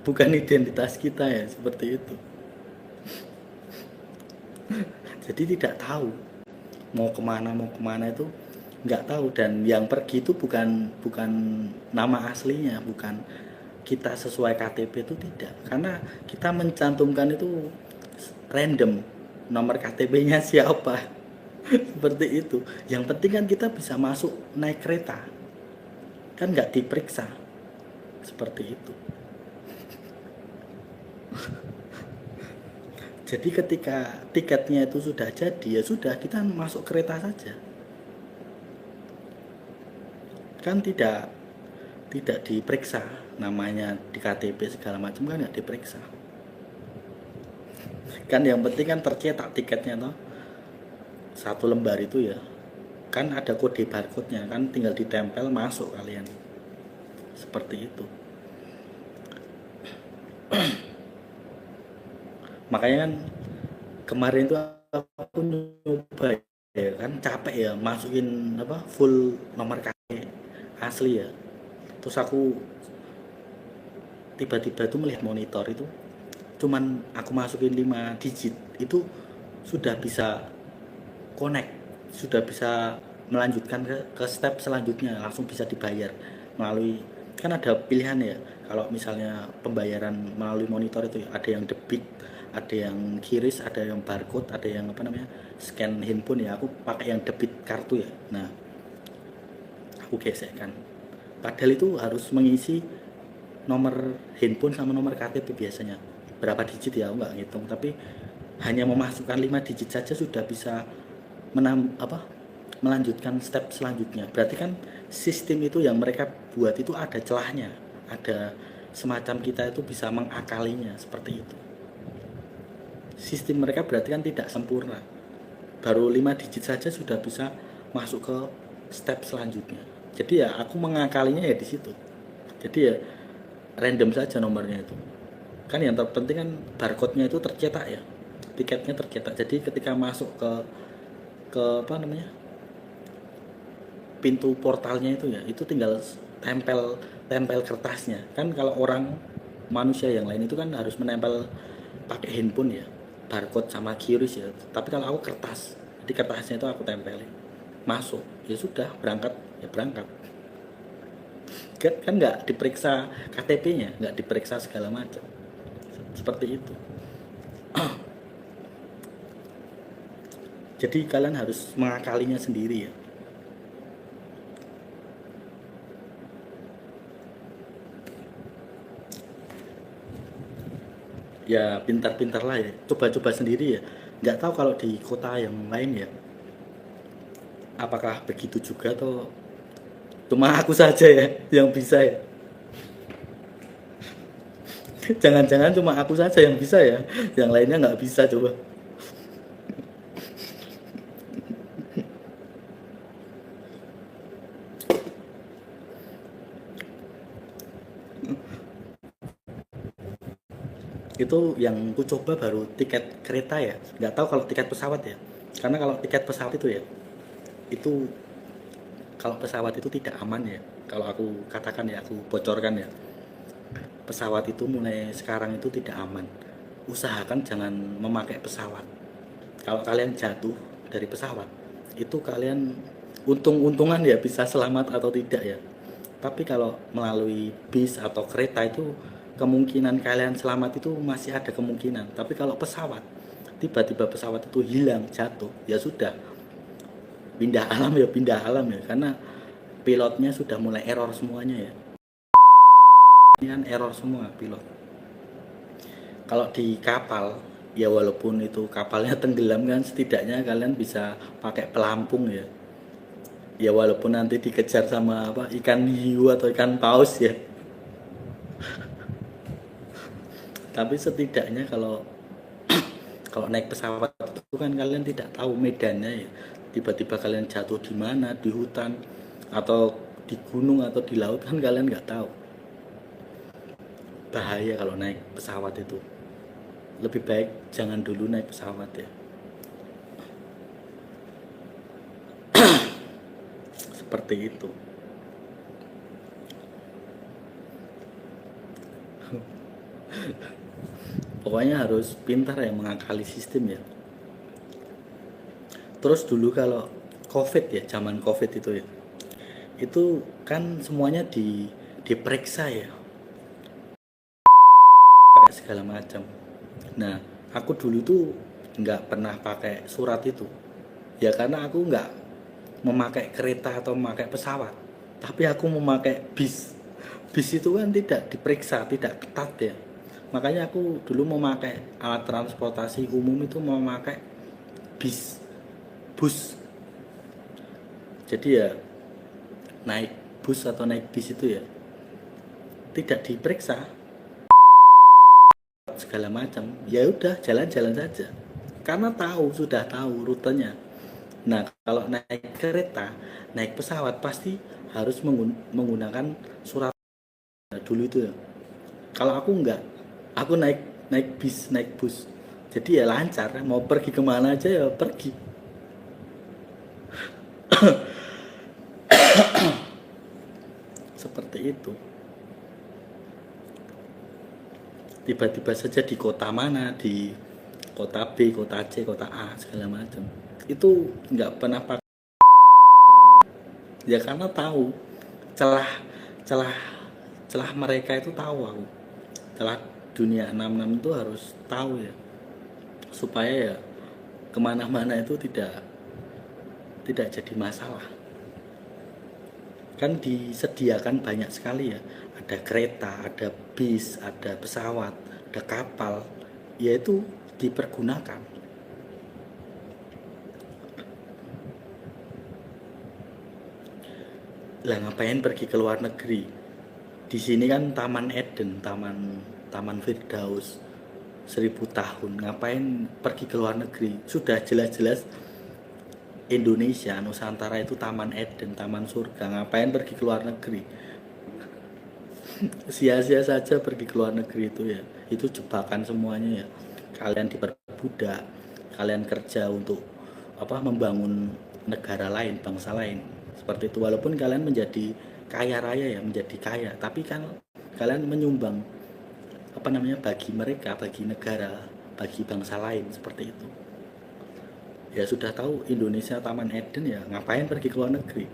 bukan identitas kita ya, seperti itu. Jadi tidak tahu mau kemana itu nggak tahu, dan yang pergi itu bukan nama aslinya, bukan kita sesuai KTP, itu tidak, karena kita mencantumkan itu random nomor KTP-nya siapa. Seperti itu. Yang penting kan kita bisa masuk naik kereta, kan nggak diperiksa, seperti itu. Jadi ketika tiketnya itu sudah jadi, ya sudah, kita masuk kereta saja. Kan tidak diperiksa namanya di KTP segala macam, kan nggak diperiksa. Kan yang penting kan tercetak tiketnya toh. Satu lembar itu ya. Kan ada kode barcode-nya, kan tinggal ditempel masuk kalian. Seperti itu. Makanya kan kemarin itu aku nyoba ya, kan capek ya masukin full nomor KTP asli ya. Terus aku tiba-tiba tuh melihat monitor itu cuman aku masukin 5 digit itu sudah bisa connect, sudah bisa melanjutkan ke step selanjutnya, langsung bisa dibayar melalui, kan ada pilihan ya kalau misalnya pembayaran melalui monitor itu ya, ada yang debit, ada yang QRIS, ada yang barcode, ada yang scan handphone ya. Aku pakai yang debit kartu ya. Nah, aku gesekkan, padahal itu harus mengisi nomor handphone sama nomor KTP biasanya berapa digit ya, aku nggak ngitung, tapi hanya memasukkan 5 digit saja sudah bisa melanjutkan step selanjutnya. Berarti kan sistem itu yang mereka buat itu ada celahnya, ada semacam kita itu bisa mengakalinya, seperti itu. Sistem mereka berarti kan tidak sempurna, baru 5 digit saja sudah bisa masuk ke step selanjutnya. Jadi ya aku mengakalinya ya di situ. Jadi ya random saja nomornya itu. Kan yang terpenting kan barcode-nya itu tercetak ya, tiketnya tercetak. Jadi ketika masuk ke pintu portalnya itu ya, itu tinggal tempel kertasnya. Kan kalau orang manusia yang lain itu kan harus menempel pakai handphone ya, barcode sama QRIS ya. Tapi kalau aku kertas, di kertasnya itu aku tempelin, masuk ya sudah, berangkat ya berangkat. Kan nggak diperiksa KTP-nya, nggak diperiksa segala macam, seperti itu. Jadi kalian harus mengakalinya sendiri ya. Ya pintar-pintar lah ya, coba-coba sendiri ya. Nggak tahu kalau di kota yang lain ya apakah begitu juga atau cuma aku saja ya yang bisa ya. Jangan-jangan cuma aku saja yang bisa ya, yang lainnya nggak bisa. Coba itu yang ku coba baru tiket kereta ya, nggak tahu kalau tiket pesawat ya. Karena kalau tiket pesawat itu ya, itu kalau pesawat itu tidak aman ya, kalau aku katakan ya, aku bocorkan ya, pesawat itu mulai sekarang itu tidak aman. Usahakan jangan memakai pesawat. Kalau kalian jatuh dari pesawat itu kalian untung-untungan ya bisa selamat atau tidak ya. Tapi kalau melalui bis atau kereta itu kemungkinan kalian selamat itu masih ada kemungkinan. Tapi kalau pesawat, tiba-tiba pesawat itu hilang, jatuh, ya sudah, pindah alam ya pindah alam ya, karena pilotnya sudah mulai error semuanya ya. Ini kan error semua pilot. Kalau di kapal ya, walaupun itu kapalnya tenggelam kan, setidaknya kalian bisa pakai pelampung ya. Ya walaupun nanti dikejar sama ikan hiu atau ikan paus ya. Tapi setidaknya kalau naik pesawat itu kan kalian tidak tahu medannya ya. Tiba-tiba kalian jatuh di mana, di hutan atau di gunung atau di laut, kan kalian nggak tahu. bahaya kalau naik pesawat itu. Lebih baik jangan dulu naik pesawat ya. Seperti itu. Pokoknya harus pintar ya mengakali sistem ya. Terus dulu kalau COVID ya, zaman COVID itu ya, itu kan semuanya diperiksa ya, pakai segala macam. Nah, aku dulu tuh nggak pernah pakai surat itu, ya karena aku nggak memakai kereta atau memakai pesawat, tapi aku memakai bis. Bis itu kan tidak diperiksa, tidak ketat ya. Makanya aku dulu memakai alat transportasi umum itu memakai bis, bus. Jadi ya naik bus atau naik bis itu ya tidak diperiksa segala macam, ya udah jalan-jalan saja karena sudah tahu rutenya. Nah kalau naik kereta, naik pesawat pasti harus menggunakan surat. Nah, dulu itu ya, kalau aku enggak, aku naik naik bis, naik bus, jadi ya lancar, mau pergi kemana aja ya pergi. Seperti itu. Tiba-tiba saja di kota mana, di kota B, kota C, kota A, segala macam, itu nggak pernah pakai ya karena tahu celah celah celah mereka itu, tahu aku celah dunia 66 itu harus tahu ya, supaya ya kemana-mana itu tidak jadi masalah. Kan disediakan banyak sekali ya, ada kereta, ada bis, ada pesawat, ada kapal, yaitu dipergunakan. Lah ngapain pergi ke luar negeri? Di sini kan Taman Eden, Taman Firdaus 1000 tahun. Ngapain pergi ke luar negeri? Sudah jelas-jelas Indonesia, Nusantara itu Taman Eden, Taman Surga. Ngapain pergi ke luar negeri? Sia-sia saja pergi ke luar negeri itu ya. Itu jebakan semuanya ya. Kalian diperbudak, kalian kerja untuk membangun negara lain, bangsa lain. Seperti itu. Walaupun kalian menjadi kaya raya ya, menjadi kaya, tapi kan kalian menyumbang bagi mereka, bagi negara, bagi bangsa lain, seperti itu. Ya sudah tahu Indonesia Taman Eden ya, ngapain pergi ke luar negeri?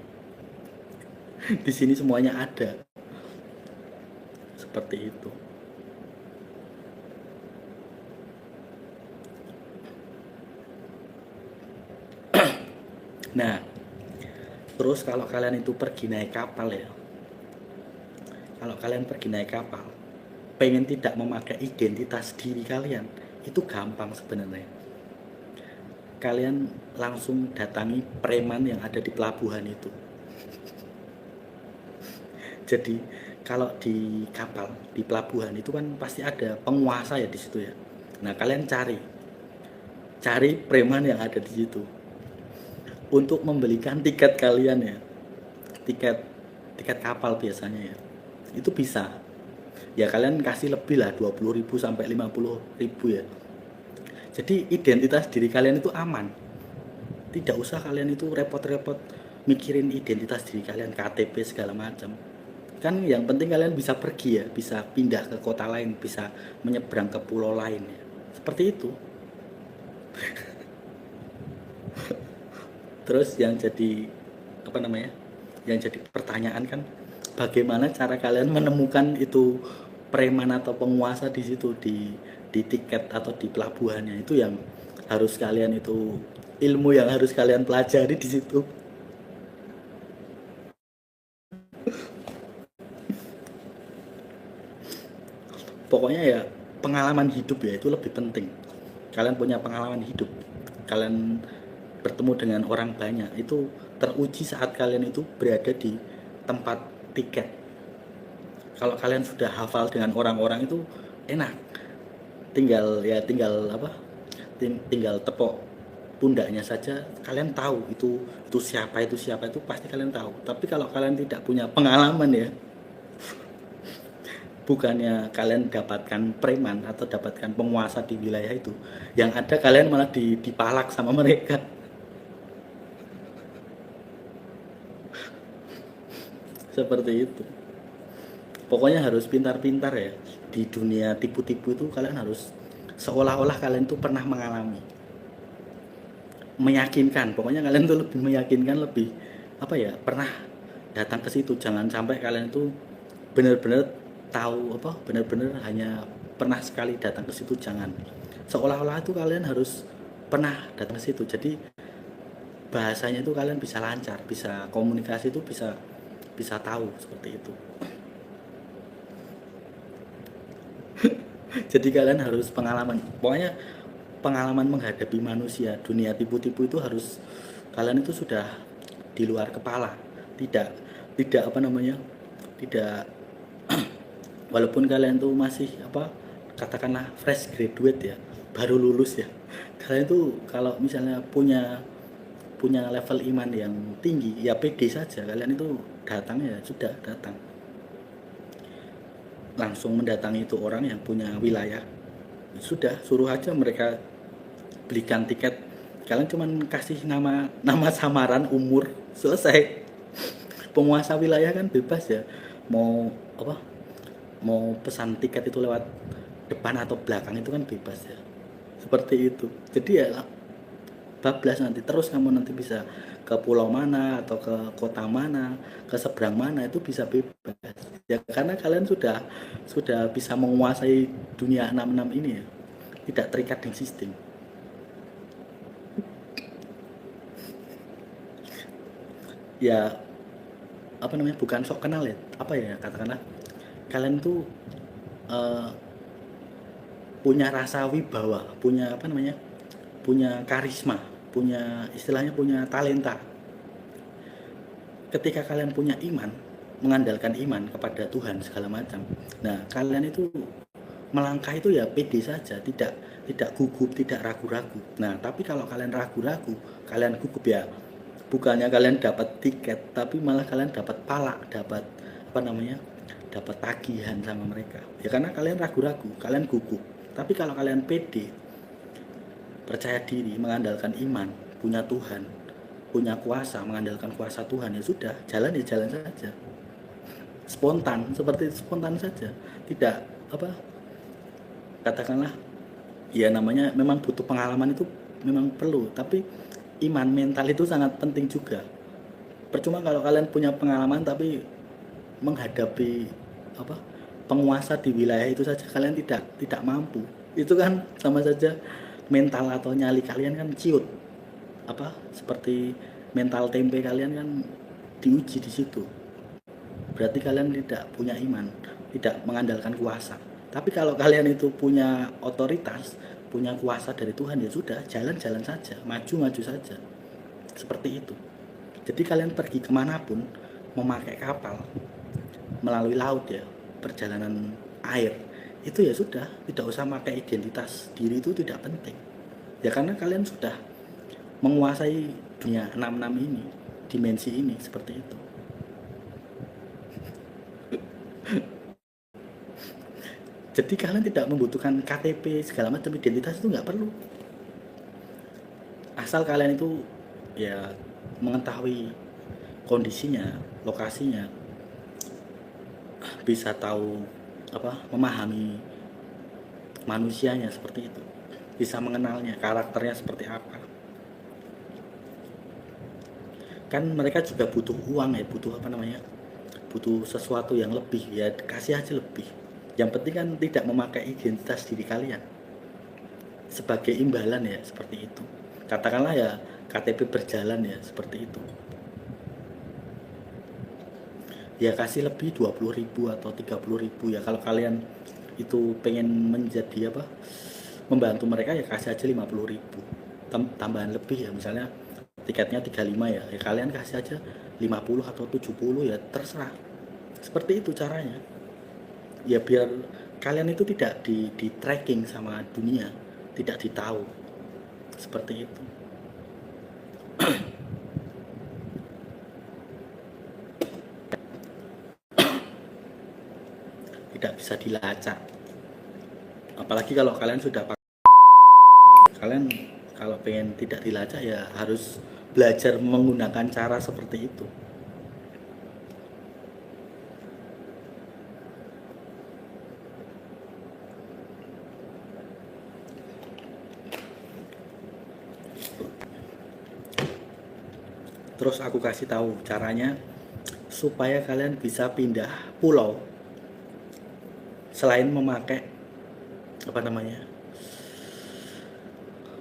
Di sini semuanya ada. Seperti itu. Nah, terus kalau kalian itu pergi naik kapal ya, kalau kalian pergi naik kapal, pengen tidak memakai identitas diri kalian, itu gampang sebenarnya. Kalian langsung datangi preman yang ada di pelabuhan itu. Jadi kalau di kapal, di pelabuhan itu kan pasti ada penguasa ya di situ ya. Nah kalian cari preman yang ada di situ untuk membelikan tiket kalian ya, tiket kapal biasanya ya, itu bisa ya, kalian kasih lebih lah, 20.000 sampai 50.000 ya. Jadi identitas diri kalian itu aman, tidak usah kalian itu repot-repot mikirin identitas diri kalian, KTP segala macam. Kan yang penting kalian bisa pergi ya, bisa pindah ke kota lain, bisa menyeberang ke pulau lain ya. Seperti itu. Terus yang jadi Yang jadi pertanyaan kan, bagaimana cara kalian menemukan itu preman atau penguasa di situ, di tiket atau di pelabuhannya. Itu yang harus kalian itu, ilmu yang harus kalian pelajari di situ. Pokoknya ya pengalaman hidup ya itu lebih penting. Kalian punya pengalaman hidup, kalian bertemu dengan orang banyak, itu teruji saat kalian itu berada di tempat tiket. Kalau kalian sudah hafal dengan orang-orang itu enak, tinggal tepok pundaknya saja, kalian tahu itu siapa, itu pasti kalian tahu. Tapi kalau kalian tidak punya pengalaman ya, bukannya kalian dapatkan preman atau dapatkan penguasa di wilayah itu, yang ada kalian malah dipalak sama mereka. Seperti itu. Pokoknya harus pintar-pintar ya. Di dunia tipu-tipu itu kalian harus seolah-olah kalian tuh pernah mengalami. Meyakinkan, pokoknya kalian tuh lebih meyakinkan, lebih apa ya, pernah datang ke situ. Jangan sampai kalian tuh benar-benar tahu apa, benar-benar hanya pernah sekali datang ke situ, jangan. Seolah-olah itu kalian harus pernah datang ke situ. Jadi bahasanya itu kalian bisa lancar, bisa komunikasi itu bisa bisa tahu seperti itu. Jadi kalian harus pengalaman, pokoknya pengalaman menghadapi manusia dunia tipu-tipu itu harus kalian itu sudah di luar kepala, tidak tidak apa namanya, tidak walaupun kalian tuh masih apa, katakanlah fresh graduate ya, baru lulus ya, kalian tuh kalau misalnya punya punya level iman yang tinggi ya pede saja, kalian itu datang ya sudah datang, langsung mendatangi itu orang yang punya wilayah, sudah suruh aja mereka belikan tiket, kalian cuman kasih nama nama samaran, umur, selesai. Penguasa wilayah kan bebas ya, mau apa, mau pesan tiket itu lewat depan atau belakang itu kan bebas ya, seperti itu. Jadi ya bablas nanti, terus kamu nanti bisa ke pulau mana atau ke kota mana, ke seberang mana itu bisa bebas ya, karena kalian sudah bisa menguasai dunia 66 ini ya, tidak terikat dengan sistem. Ya apa namanya, bukan sok kenal ya, apa ya, katakanlah kalian tuh eh, punya rasa wibawa, punya apa namanya, punya karisma, punya istilahnya, punya talenta. Ketika kalian punya iman, mengandalkan iman kepada Tuhan segala macam, nah kalian itu melangkah itu ya pede saja, tidak gugup, tidak ragu-ragu. Nah tapi kalau kalian ragu-ragu, kalian gugup ya, bukannya kalian dapat tiket tapi malah kalian dapat palak, dapat apa namanya, dapat tagihan sama mereka ya, karena kalian ragu-ragu, kalian gugup. Tapi kalau kalian pede, percaya diri, mengandalkan iman, punya Tuhan, punya kuasa, mengandalkan kuasa Tuhan, ya sudah, jalan ya jalan saja, spontan, seperti spontan saja, tidak apa, katakanlah ya, namanya memang butuh pengalaman itu, memang perlu, tapi iman mental itu sangat penting juga. Percuma kalau kalian punya pengalaman tapi menghadapi apa, penguasa di wilayah itu saja kalian tidak mampu, itu kan sama saja mental atau nyali kalian kan ciut, apa, seperti mental tempe kalian kan diuji di situ, berarti kalian tidak punya iman, tidak mengandalkan kuasa. Tapi kalau kalian itu punya otoritas, punya kuasa dari Tuhan, ya sudah, jalan-jalan saja, maju-maju saja, seperti itu. Jadi kalian pergi kemanapun, memakai kapal, melalui laut ya, perjalanan air, itu ya sudah, tidak usah pakai identitas diri, itu tidak penting. Ya karena kalian sudah menguasai dunia 66 ini, dimensi ini, seperti itu. Jadi kalian tidak membutuhkan KTP segala macam, identitas itu nggak perlu. Asal kalian itu ya mengetahui kondisinya, lokasinya, bisa tahu apa, memahami manusianya seperti itu, bisa mengenalnya, karakternya seperti apa. Kan mereka juga butuh uang ya, butuh apa namanya, butuh sesuatu yang lebih ya, kasih aja lebih. Yang penting kan tidak memakai identitas diri kalian sebagai imbalan ya, seperti itu. Katakanlah ya KTP berjalan ya, seperti itu. Ya kasih lebih 20.000 atau 30.000 ya, kalau kalian itu pengen menjadi apa, membantu mereka, ya kasih aja 50.000 tambahan lebih ya, misalnya tiketnya 35 ya, ya kalian kasih aja 50 atau 70 ya, terserah. Seperti itu caranya ya, biar kalian itu tidak di tracking sama dunia, tidak ditahu, seperti itu. tidak bisa dilacak. Apalagi kalau kalian sudah pakai, kalian kalau pengen tidak dilacak ya harus belajar menggunakan cara seperti itu. Terus aku kasih tahu caranya supaya kalian bisa pindah pulau selain memakai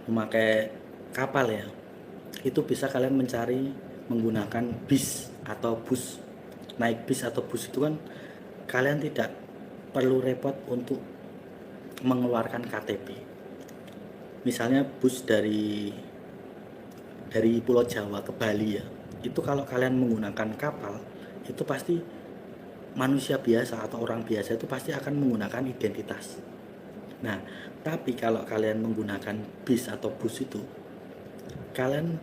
memakai kapal ya. Itu bisa kalian mencari menggunakan bis atau bus. Naik bis atau bus itu kan kalian tidak perlu repot untuk mengeluarkan KTP. Misalnya bus dari Pulau Jawa ke Bali ya, itu kalau kalian menggunakan kapal itu pasti manusia biasa atau orang biasa itu pasti akan menggunakan identitas. Nah, tapi kalau kalian menggunakan bis atau bus itu, kalian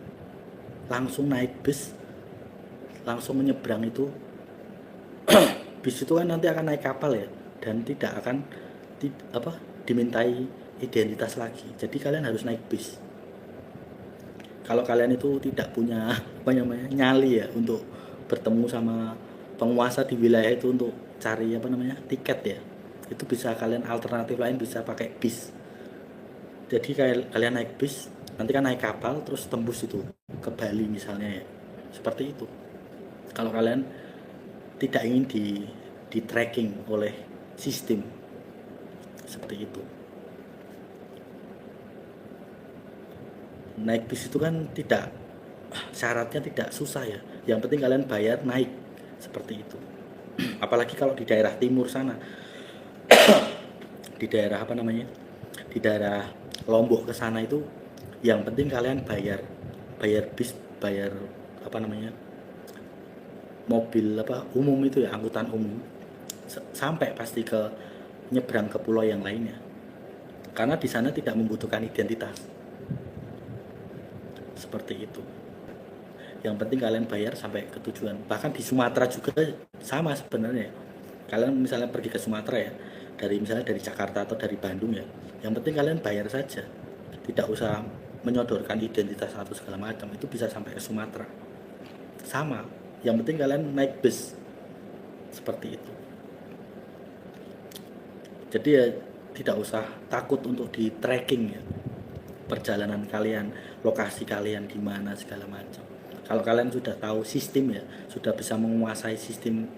langsung naik bis, langsung menyeberang itu. Bis itu kan nanti akan naik kapal ya, dan tidak akan dimintai identitas lagi. Jadi kalian harus naik bis. Kalau kalian itu tidak punya nyali ya untuk bertemu sama penguasa di wilayah itu untuk cari tiket ya, itu bisa kalian alternatif lain bisa pakai bis. Jadi kalian naik bis, nanti kan naik kapal terus tembus itu ke Bali misalnya ya, seperti itu. Kalau kalian tidak ingin di tracking oleh sistem seperti itu. Naik bis itu kan syaratnya tidak susah ya, yang penting kalian bayar naik, seperti itu. Apalagi kalau di daerah timur sana, di daerah di daerah Lombok ke sana itu, yang penting kalian bayar bis, bayar mobil umum itu ya, angkutan umum, sampai pasti ke nyebrang ke pulau yang lainnya, karena di sana tidak membutuhkan identitas. Seperti itu. Yang penting kalian bayar sampai ke tujuan. Bahkan di Sumatera juga sama sebenarnya. Kalian misalnya pergi ke Sumatera ya, misalnya dari Jakarta atau dari Bandung ya, yang penting kalian bayar saja, tidak usah menyodorkan identitas atau segala macam, itu bisa sampai ke Sumatera. Sama, yang penting kalian naik bus, seperti itu. Jadi ya tidak usah takut untuk di tracking ya, perjalanan kalian, lokasi kalian di mana segala macam. Kalau kalian sudah tahu sistem ya, sudah bisa menguasai sistem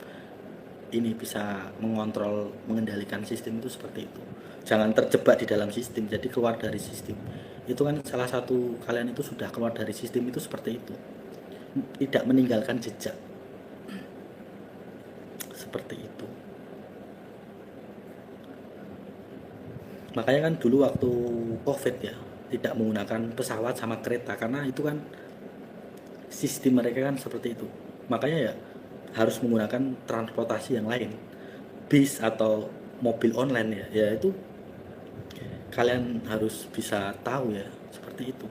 ini, bisa mengontrol, mengendalikan sistem itu, seperti itu. Jangan terjebak di dalam sistem, jadi keluar dari sistem. Itu kan salah satu kalian itu sudah keluar dari sistem itu, seperti itu. Tidak meninggalkan jejak. Seperti itu. Makanya kan dulu waktu Covid ya, tidak menggunakan pesawat sama kereta, karena itu kan sistem mereka kan seperti itu. Makanya ya harus menggunakan transportasi yang lain, bis atau mobil online ya itu kalian harus bisa tahu ya, seperti itu.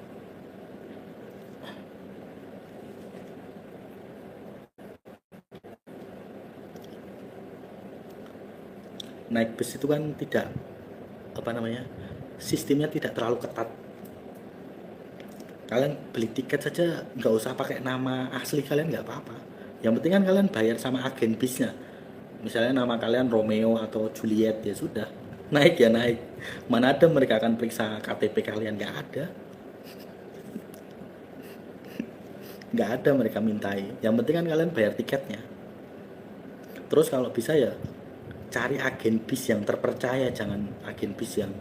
Naik bus itu kan tidak sistemnya tidak terlalu ketat. Kalian beli tiket saja nggak usah pakai nama asli kalian, nggak apa-apa. Yang penting kan kalian bayar sama agen bisnya. Misalnya nama kalian Romeo atau Juliet, ya sudah, naik ya naik. Mana ada mereka akan periksa KTP kalian, nggak ada. Nggak ada mereka mintai. Yang penting kan kalian bayar tiketnya. Terus kalau bisa ya cari agen bis yang terpercaya, jangan agen bis yang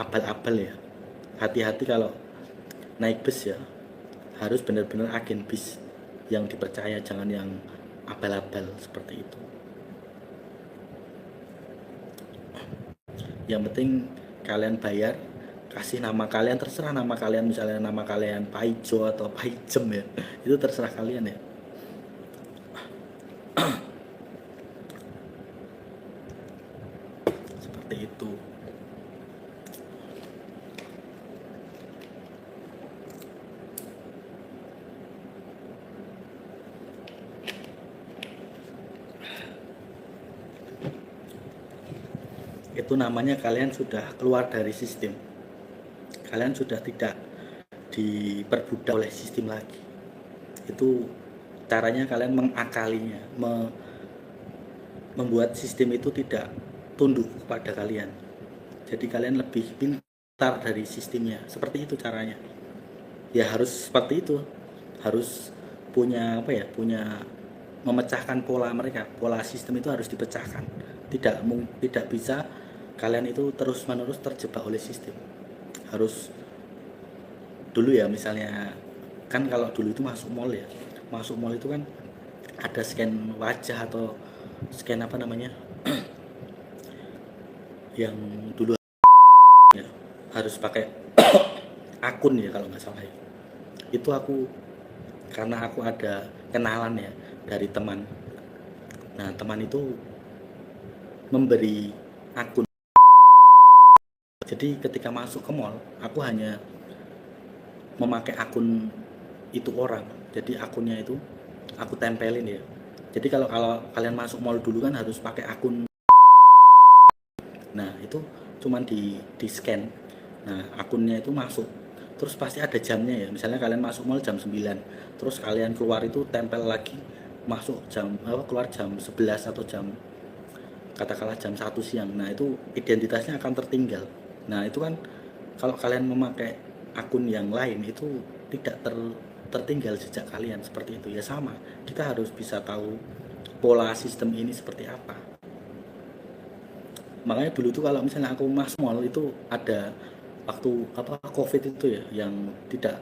abal-abal ya. Hati-hati kalau naik bus ya, harus benar-benar agen bis yang dipercaya, jangan yang abal-abal seperti itu. Yang penting kalian bayar, kasih nama kalian, terserah nama kalian, misalnya nama kalian Paijo atau Paijem ya, itu terserah kalian ya. Seperti itu. itu namanya kalian sudah keluar dari sistem. Kalian sudah tidak diperbudak oleh sistem lagi. Itu caranya kalian mengakalinya, membuat sistem itu tidak tunduk kepada kalian. Jadi kalian lebih pintar dari sistemnya. Seperti itu caranya. Ya harus seperti itu. Harus punya punya memecahkan pola mereka. Pola sistem itu harus dipecahkan. Tidak bisa kalian itu terus-menerus terjebak oleh sistem. Harus dulu ya, misalnya kan kalau dulu itu masuk mall ya. Masuk mall itu kan ada scan wajah atau scan yang dulu ya, harus pakai akun ya kalau nggak salah ya. Itu karena aku ada kenalan ya dari teman. Nah, teman itu memberi akun. Jadi ketika masuk ke mall, aku hanya memakai akun itu orang. Jadi akunnya itu aku tempelin ya. Jadi kalau kalian masuk mall dulu kan harus pakai akun. Nah, itu cuman di scan. Nah, akunnya itu masuk. Terus pasti ada jamnya ya. Misalnya kalian masuk mall jam 9, terus kalian keluar itu tempel lagi masuk keluar jam 11 atau katakanlah jam 1 siang. Nah, itu identitasnya akan tertinggal. Nah, itu kan kalau kalian memakai akun yang lain itu tidak tertinggal jejak kalian seperti itu. Ya sama, kita harus bisa tahu pola sistem ini seperti apa. Makanya dulu tuh kalau misalnya aku masuk mall itu ada waktu COVID itu ya, yang tidak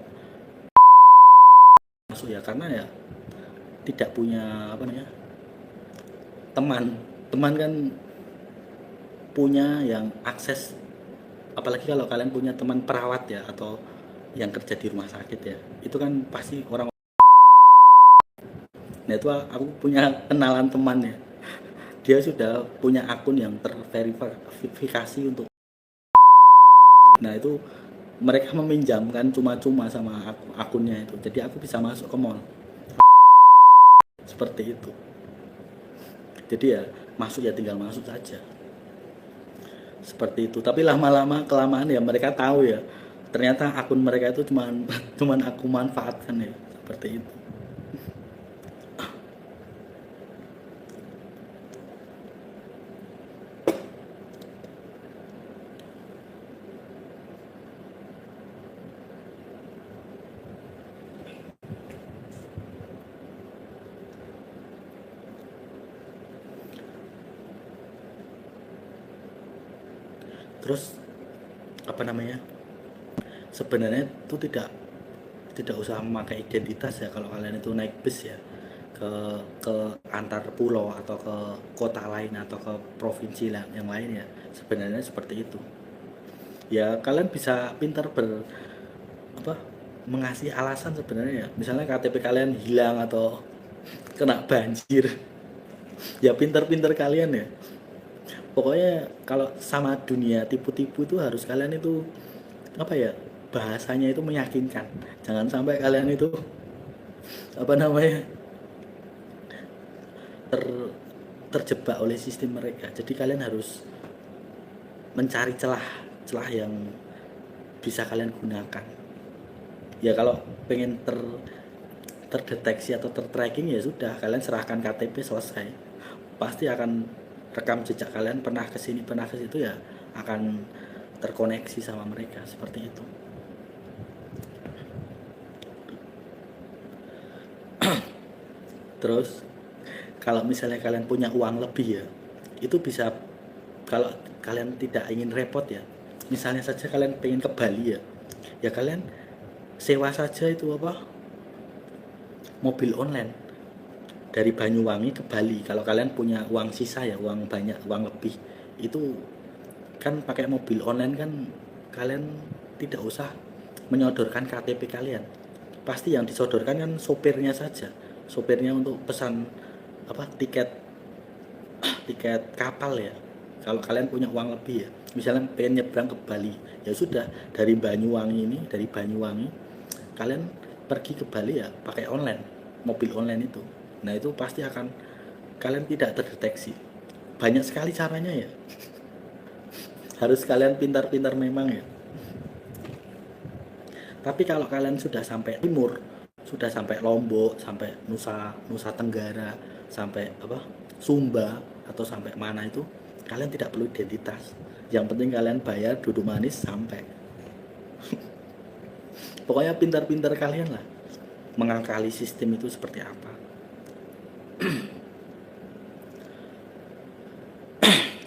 masuk ya, karena ya tidak punya teman kan punya yang akses, apalagi kalau kalian punya teman perawat ya atau yang kerja di rumah sakit ya, itu kan pasti orang. Nah, itu aku punya kenalan teman ya, dia sudah punya akun yang terverifikasi untuk. Nah, itu mereka meminjamkan cuma-cuma sama akunnya itu, jadi aku bisa masuk ke mall seperti itu. Jadi ya masuk ya tinggal masuk saja seperti itu. Tapi lama-lama kelamaan ya mereka tahu ya, ternyata akun mereka itu cuman aku manfaatkan ya, seperti itu. Terus sebenarnya itu tidak usah memakai identitas ya kalau kalian itu naik bus ya ke antar pulau atau ke kota lain atau ke provinsi yang lain ya. Sebenarnya seperti itu ya, kalian bisa pintar mengasih alasan sebenarnya ya. Misalnya KTP kalian hilang atau kena banjir ya, pintar-pintar kalian ya. Pokoknya kalau sama dunia tipu-tipu itu harus kalian itu bahasanya itu meyakinkan. Jangan sampai kalian itu ter, terjebak oleh sistem mereka. Jadi kalian harus mencari celah yang bisa kalian gunakan. Ya kalau pengen terdeteksi atau tertracking ya sudah, kalian serahkan KTP, selesai. Pasti akan rekam jejak kalian, pernah kesini pernah ke situ ya, akan terkoneksi sama mereka seperti itu. Terus kalau misalnya kalian punya uang lebih ya, itu bisa, kalau kalian tidak ingin repot ya, misalnya saja kalian pengen ke Bali ya kalian sewa saja itu mobil online dari Banyuwangi ke Bali. Kalau kalian punya uang sisa ya, uang banyak, uang lebih, itu kan pakai mobil online kan kalian tidak usah menyodorkan KTP kalian. Pasti yang disodorkan kan sopirnya saja, sopirnya untuk pesan tiket kapal ya. Kalau kalian punya uang lebih ya, misalnya pengen nyebrang ke Bali, ya sudah, dari Banyuwangi kalian pergi ke Bali ya pakai online, mobil online itu. Nah, itu pasti akan kalian tidak terdeteksi. Banyak sekali caranya ya. Harus kalian pintar-pintar memang ya. Tapi kalau kalian sudah sampai timur, sudah sampai Lombok, sampai Nusa Tenggara, sampai apa Sumba atau sampai mana itu, kalian tidak perlu identitas. Yang penting kalian bayar duduk manis sampai. Pokoknya pintar-pintar kalian lah mengakali sistem itu seperti apa.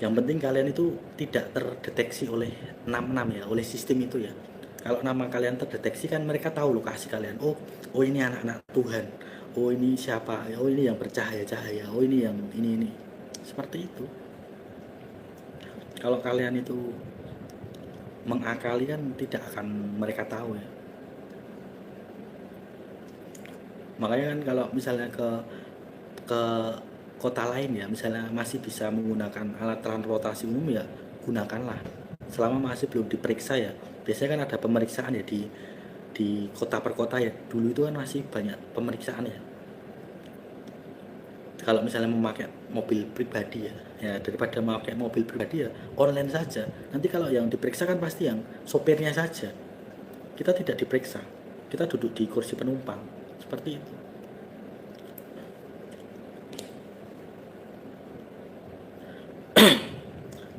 Yang penting kalian itu tidak terdeteksi oleh 66 ya, oleh sistem itu ya. Kalau nama kalian terdeteksi kan mereka tahu lokasi kalian. Oh, ini anak-anak Tuhan. Oh, ini siapa? Oh, ini yang bercahaya-cahaya. Oh, ini yang ini. Seperti itu. Kalau kalian itu mengakali kan tidak akan mereka tahu ya. Makanya kan kalau misalnya ke kota lain ya, misalnya masih bisa menggunakan alat transportasi umum ya, gunakanlah. Selama masih belum diperiksa ya. Biasanya kan ada pemeriksaan ya di kota per kota ya. Dulu itu kan masih banyak pemeriksaan ya. Kalau misalnya memakai mobil pribadi ya daripada memakai mobil pribadi ya online saja. Nanti kalau yang diperiksa kan pasti yang sopirnya saja. Kita tidak diperiksa. Kita duduk di kursi penumpang. Seperti itu.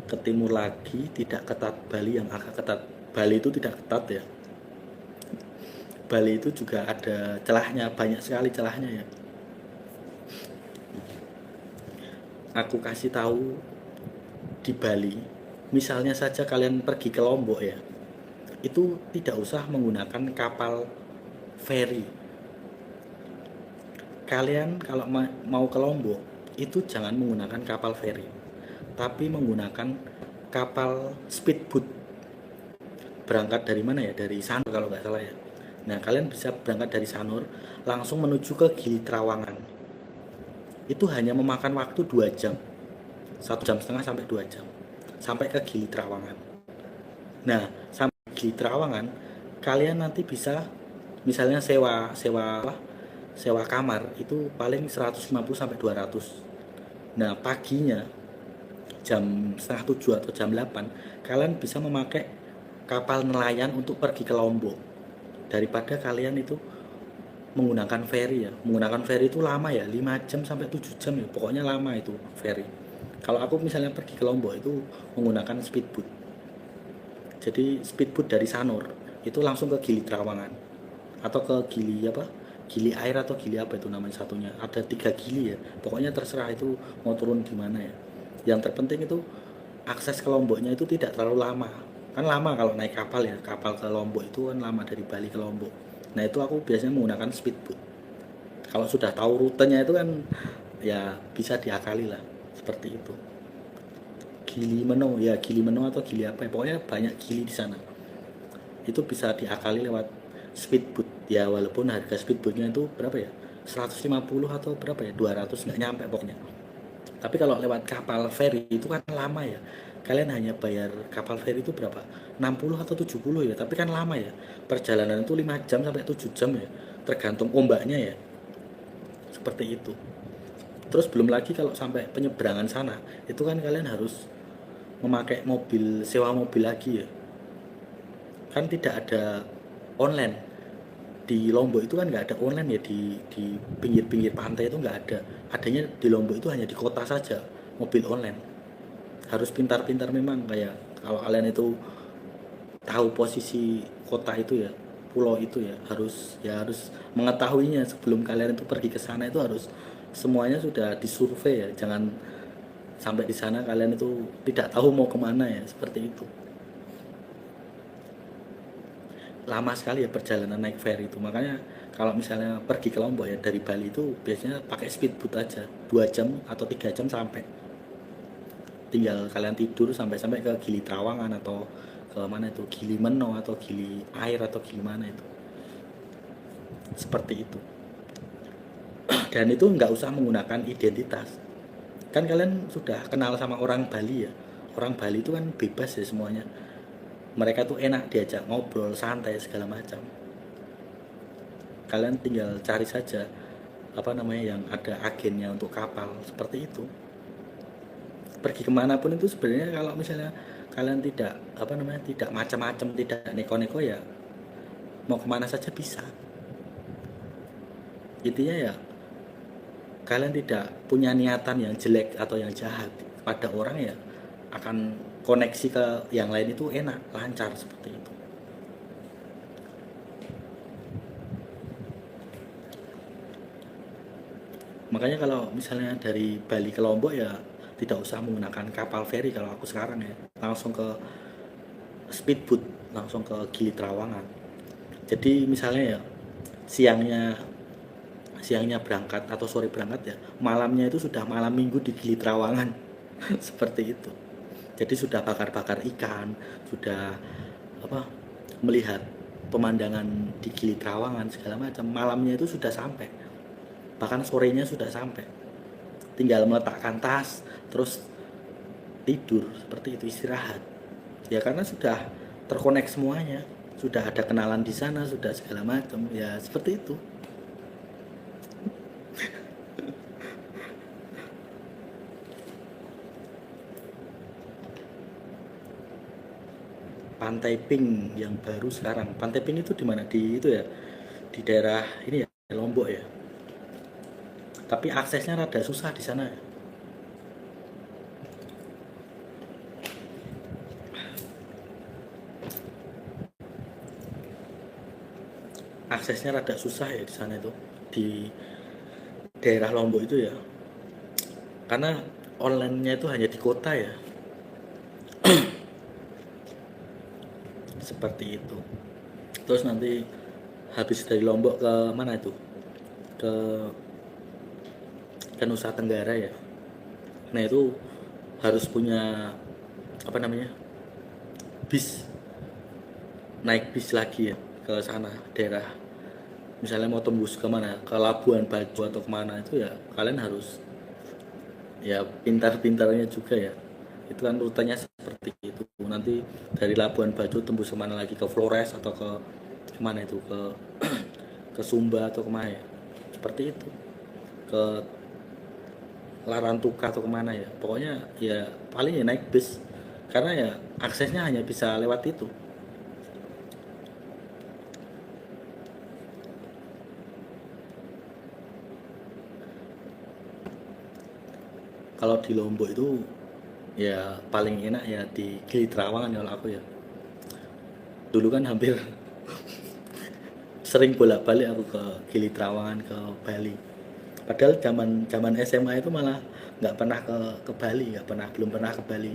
Ke timur lagi tidak ketat Bali, yang agak ketat. Bali itu tidak ketat ya. Bali itu juga ada celahnya, banyak sekali celahnya ya. Aku kasih tahu di Bali, misalnya saja kalian pergi ke Lombok ya, itu tidak usah menggunakan kapal feri. Kalian kalau mau ke Lombok itu jangan menggunakan kapal feri, tapi menggunakan kapal speedboat. Berangkat dari mana ya? Dari Sanur kalau nggak salah ya. Nah, kalian bisa berangkat dari Sanur langsung menuju ke Gili Trawangan. Itu hanya memakan waktu 2 jam, 1,5 jam sampai 2 jam sampai ke Gili Trawangan. Nah, sampai Gili Trawangan kalian nanti bisa misalnya sewa kamar itu paling 150 sampai 200. Nah, paginya jam setengah 7 atau jam 8 kalian bisa memakai kapal nelayan untuk pergi ke Lombok, daripada kalian itu menggunakan ferry ya. Menggunakan ferry itu lama ya, 5 jam sampai 7 jam ya, pokoknya lama itu ferry. Kalau aku misalnya pergi ke Lombok itu menggunakan speedboat. Jadi speedboat dari Sanur itu langsung ke Gili Trawangan atau ke Gili apa? Gili air atau Gili apa itu namanya satunya. Ada 3 Gili ya. Pokoknya terserah itu mau turun di mana ya. Yang terpenting itu akses ke Lomboknya itu tidak terlalu lama. Kan lama kalau naik kapal ya. Kapal ke Lombok itu kan lama dari Bali ke Lombok. Nah, itu aku biasanya menggunakan speedboat. Kalau sudah tahu rutenya itu kan ya bisa diakali lah. Seperti itu. Gili Meno ya, Gili Meno atau Gili apa ya, pokoknya banyak Gili di sana. Itu bisa diakali lewat speedboat ya, walaupun harga speedboatnya itu berapa ya, 150 atau berapa ya, 200 nggak nyampe pokoknya. Tapi kalau lewat kapal feri itu kan lama ya, kalian hanya bayar kapal feri itu berapa, 60 atau 70 ya, tapi kan lama ya, perjalanan itu 5 jam sampai 7 jam ya, tergantung ombaknya ya. Seperti itu. Terus belum lagi kalau sampai penyeberangan sana itu kan kalian harus memakai mobil, sewa mobil lagi ya. Kan tidak ada online di Lombok itu, kan nggak ada online ya, di pinggir-pinggir pantai itu nggak ada. Adanya di Lombok itu hanya di kota saja mobil online. Harus pintar-pintar memang, kayak kalau kalian itu tahu posisi kota itu ya, pulau itu ya, harus mengetahuinya sebelum kalian itu pergi ke sana. Itu harus semuanya sudah disurvei ya, jangan sampai di sana kalian itu tidak tahu mau kemana ya, seperti itu. Lama sekali ya perjalanan naik ferry itu. Makanya kalau misalnya pergi ke Lombok ya dari Bali itu biasanya pakai speedboat aja, 2 jam atau 3 jam sampai. Tinggal kalian tidur sampai ke Gili Trawangan atau ke mana itu, Gili Meno atau Gili air atau Gili mana itu. Seperti itu. Dan itu nggak usah menggunakan identitas. Kan kalian sudah kenal sama orang Bali ya. Orang Bali itu kan bebas ya semuanya. Mereka tuh enak diajak ngobrol, santai segala macam. Kalian tinggal cari saja apa namanya yang ada agennya untuk kapal, seperti itu. Pergi kemanapun itu sebenarnya kalau misalnya kalian tidak apa namanya, tidak macam-macam, tidak neko-neko, ya mau kemana saja bisa. Intinya ya kalian tidak punya niatan yang jelek atau yang jahat pada orang, ya akan koneksi ke yang lain itu enak, lancar seperti itu. Makanya kalau misalnya dari Bali ke Lombok, ya tidak usah menggunakan kapal feri kalau aku sekarang, ya langsung ke speedboat, langsung ke Gili Trawangan. Jadi misalnya ya siangnya siangnya berangkat atau sore berangkat, ya malamnya itu sudah malam minggu di Gili Trawangan. Seperti itu. Jadi sudah bakar-bakar ikan, sudah apa, melihat pemandangan di Gili Trawangan segala macam. Malamnya itu sudah sampai, bahkan sorenya sudah sampai. Tinggal meletakkan tas, terus tidur seperti itu, istirahat. Ya karena sudah terkonek semuanya, sudah ada kenalan di sana, sudah segala macam. Ya seperti itu. Pantai Pink yang baru sekarang. Pantai Pink itu di mana? Di itu ya, di daerah ini ya, Lombok ya. Tapi aksesnya rada susah di sana ya. Aksesnya rada susah ya di sana itu, di daerah Lombok itu ya. Karena online-nya itu hanya di kota ya. Seperti itu. Terus nanti habis dari Lombok ke mana itu? Ke Nusa Tenggara ya. Nah itu harus punya apa namanya, bis, naik bis lagi ya ke sana daerah. Misalnya mau tembus ke mana, ke Labuan Bajo atau kemana, itu ya kalian harus ya pintar-pintarnya juga ya. Itu kan rutenya seperti itu. Nanti dari Labuan Bajo tembus kemana lagi, ke Flores atau ke kemana itu, ke ke Sumba atau kemana ya, seperti itu, ke Larantuka atau kemana ya. Pokoknya ya paling ya naik bis, karena ya aksesnya hanya bisa lewat itu. Kalau di Lombok itu ya paling enak ya di Gili Trawangan kalau aku ya. Dulu kan hampir sering bolak-balik aku ke Gili Trawangan, ke Bali. Padahal zaman zaman SMA itu malah nggak pernah ke Bali, nggak pernah, belum pernah ke Bali.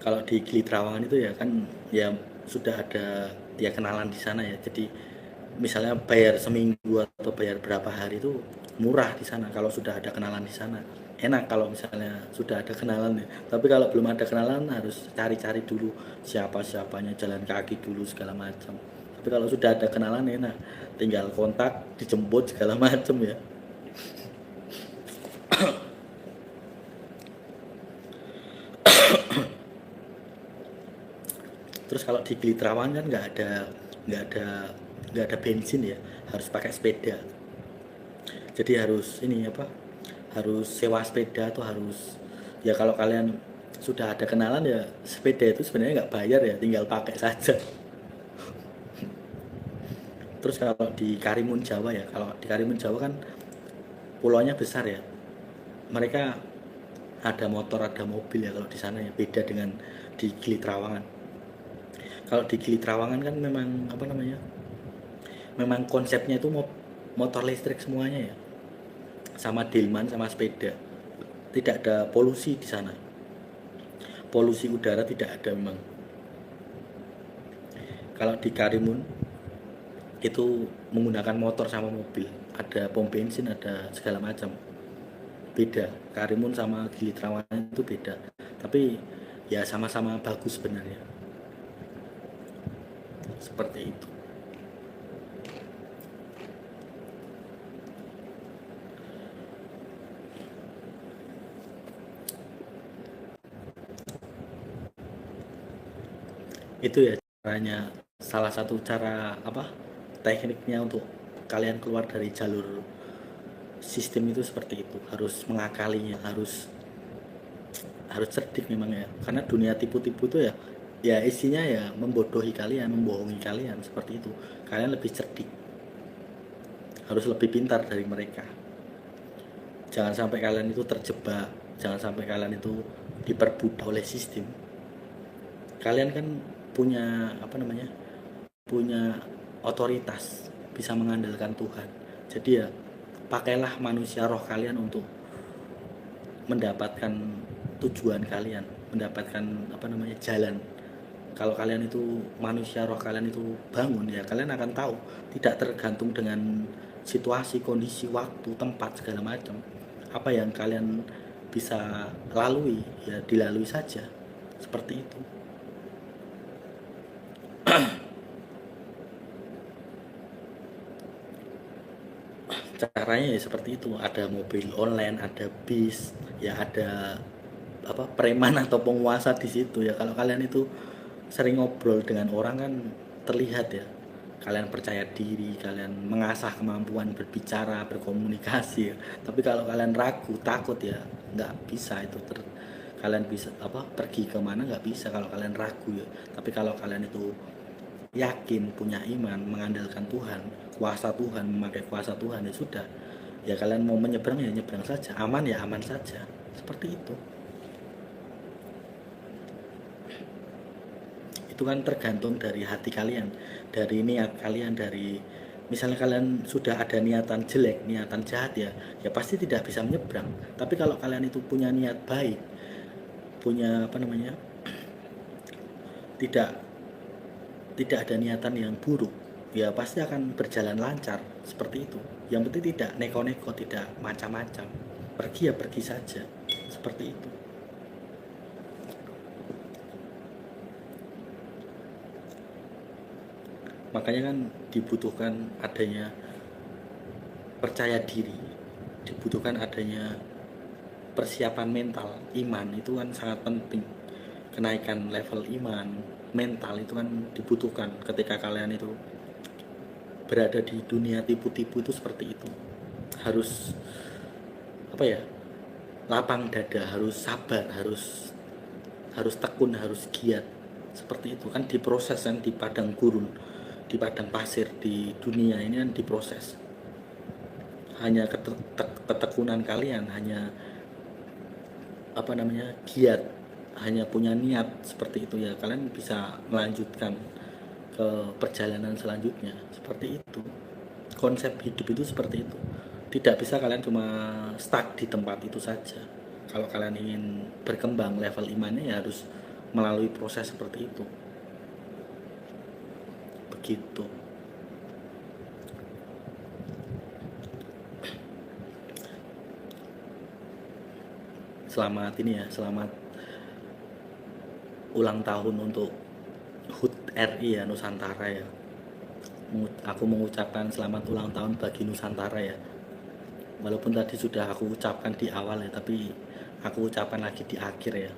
Kalau di Gili Trawangan itu ya kan, ya sudah ada ya kenalan di sana ya. Jadi misalnya bayar seminggu atau bayar berapa hari itu murah di sana kalau sudah ada kenalan di sana. Enak kalau misalnya sudah ada kenalan ya. Tapi kalau belum ada kenalan harus cari-cari dulu siapa-siapanya, jalan kaki dulu segala macam. Tapi kalau sudah ada kenalan enak, tinggal kontak, dijemput segala macam ya. Terus kalau di Gili Trawangan kan nggak ada nggak ada bensin ya, harus pakai sepeda. Jadi harus ini apa, harus sewa sepeda atau harus, ya kalau kalian sudah ada kenalan ya, sepeda itu sebenarnya nggak bayar ya, tinggal pakai saja. Terus kalau di Karimun Jawa ya, kalau di Karimun Jawa kan pulaunya besar ya, mereka ada motor ada mobil ya kalau di sana ya, beda dengan di Gili Trawangan. Kalau di Gili Trawangan kan memang apa namanya, memang konsepnya itu motor listrik semuanya ya, sama delman sama sepeda. Tidak ada polusi di sana, polusi udara tidak ada memang. Kalau di Karimun itu menggunakan motor sama mobil, ada pom bensin, ada segala macam. Beda, Karimun sama Gili Trawangan itu beda, tapi ya sama-sama bagus sebenarnya. Seperti itu ya caranya, salah satu cara apa, tekniknya untuk kalian keluar dari jalur sistem itu seperti itu, harus mengakalinya, harus cerdik memang ya, karena dunia tipu-tipu itu ya isinya ya membodohi kalian, membohongi kalian seperti itu. Kalian lebih cerdik, harus lebih pintar dari mereka. Jangan sampai kalian itu terjebak, jangan sampai kalian itu diperbudak oleh sistem. Kalian kan punya punya otoritas, bisa mengandalkan Tuhan. Jadi ya pakailah manusia roh kalian untuk mendapatkan tujuan kalian, mendapatkan jalan. Kalau kalian itu manusia roh kalian itu bangun, ya kalian akan tahu, tidak tergantung dengan situasi, kondisi, waktu, tempat, segala macam. Apa yang kalian bisa lalui, ya dilalui saja, seperti itu. Caranya ya seperti itu. Ada mobil online, ada bis, ya ada preman atau penguasa di situ ya. Kalau kalian itu sering ngobrol dengan orang kan terlihat ya, kalian percaya diri, kalian mengasah kemampuan berbicara, berkomunikasi ya. Tapi kalau kalian ragu, takut, ya nggak bisa itu kalian bisa pergi kemana, nggak bisa kalau kalian ragu ya. Tapi kalau kalian itu yakin, punya iman, mengandalkan Tuhan, kuasa Tuhan, memakai kuasa Tuhan, ya sudah, ya kalian mau menyeberang ya nyeberang saja, aman ya aman saja, seperti itu. Itu kan tergantung dari hati kalian, dari niat kalian. Dari misalnya kalian sudah ada niatan jelek, niatan jahat, ya pasti tidak bisa menyeberang. Tapi kalau kalian itu punya niat baik, punya tidak ada niatan yang buruk, ya pasti akan berjalan lancar, seperti itu. Yang penting tidak neko-neko, tidak macam-macam, pergi ya pergi saja, seperti itu. Makanya kan dibutuhkan adanya percaya diri, dibutuhkan adanya persiapan mental, iman itu kan sangat penting. Kenaikan level iman, mental itu kan dibutuhkan ketika kalian itu berada di dunia tipu-tipu itu, seperti itu. Harus lapang dada, harus sabar, harus tekun, harus giat, seperti itu kan. Diproses kan di padang gurun, di padang pasir, di dunia ini kan diproses. Hanya ketekunan kalian, hanya giat, hanya punya niat seperti itu, ya kalian bisa melanjutkan ke perjalanan selanjutnya, seperti itu. Konsep hidup itu seperti itu. Tidak bisa kalian cuma stuck di tempat itu saja. Kalau kalian ingin berkembang level imannya, ya harus melalui proses seperti itu. Begitu. Selamat ulang tahun untuk HUT RI ya, Nusantara ya. Aku mengucapkan selamat ulang tahun bagi Nusantara ya. Walaupun tadi sudah aku ucapkan di awal ya, tapi aku ucapkan lagi di akhir ya.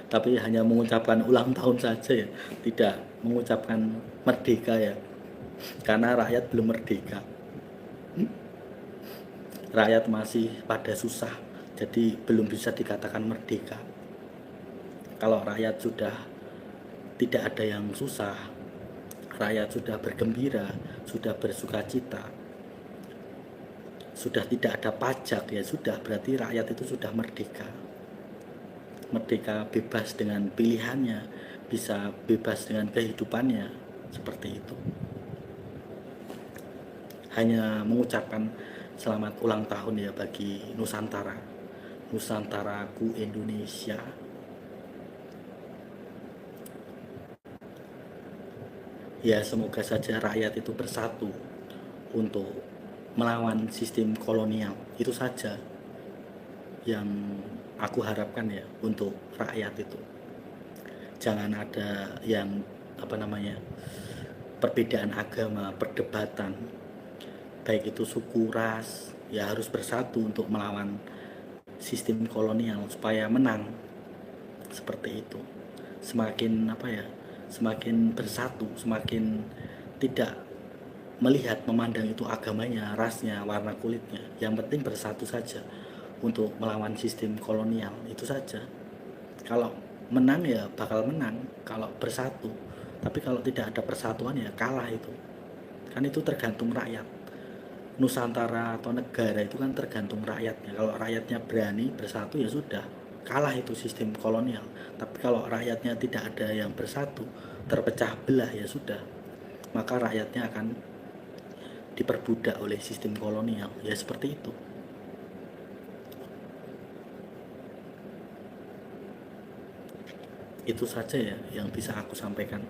Tapi hanya mengucapkan ulang tahun saja ya, tidak mengucapkan merdeka ya. Karena rakyat belum merdeka. Rakyat masih pada susah, jadi belum bisa dikatakan merdeka. Kalau rakyat sudah tidak ada yang susah, rakyat sudah bergembira, sudah bersukacita, sudah tidak ada pajak, ya sudah, berarti rakyat itu sudah merdeka. Merdeka bebas dengan pilihannya, bisa bebas dengan kehidupannya, seperti itu. Hanya mengucapkan selamat ulang tahun ya bagi Nusantara, Nusantaraku Indonesia. Ya semoga saja rakyat itu bersatu untuk melawan sistem kolonial. Itu saja yang aku harapkan ya untuk rakyat itu. Jangan ada yang perbedaan agama, perdebatan, baik itu suku, ras, ya harus bersatu untuk melawan sistem kolonial supaya menang, seperti itu. Semakin semakin bersatu, semakin tidak melihat, memandang itu agamanya, rasnya, warna kulitnya. Yang penting bersatu saja untuk melawan sistem kolonial, itu saja. Kalau menang ya bakal menang kalau bersatu, tapi kalau tidak ada persatuan ya kalah itu. Kan itu tergantung rakyat. Nusantara atau negara itu kan tergantung rakyatnya. Kalau rakyatnya berani bersatu ya sudah, kalah itu sistem kolonial. Tapi kalau rakyatnya tidak ada yang bersatu, terpecah belah ya sudah, maka rakyatnya akan diperbudak oleh sistem kolonial. Ya seperti itu. Itu saja ya yang bisa aku sampaikan.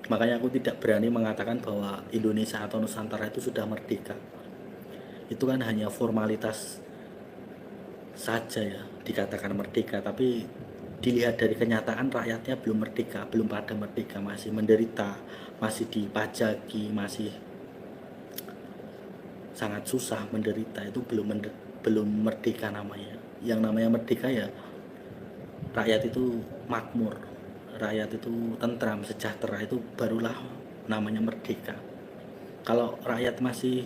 Makanya aku tidak berani mengatakan bahwa Indonesia atau Nusantara itu sudah merdeka. Itu kan hanya formalitas saja ya dikatakan merdeka, tapi dilihat dari kenyataan rakyatnya belum merdeka, belum pada merdeka, masih menderita, masih dipajaki, masih sangat susah menderita. Itu belum merdeka namanya. Yang namanya merdeka ya rakyat itu makmur, rakyat itu tentram, sejahtera, itu barulah namanya merdeka. Kalau rakyat masih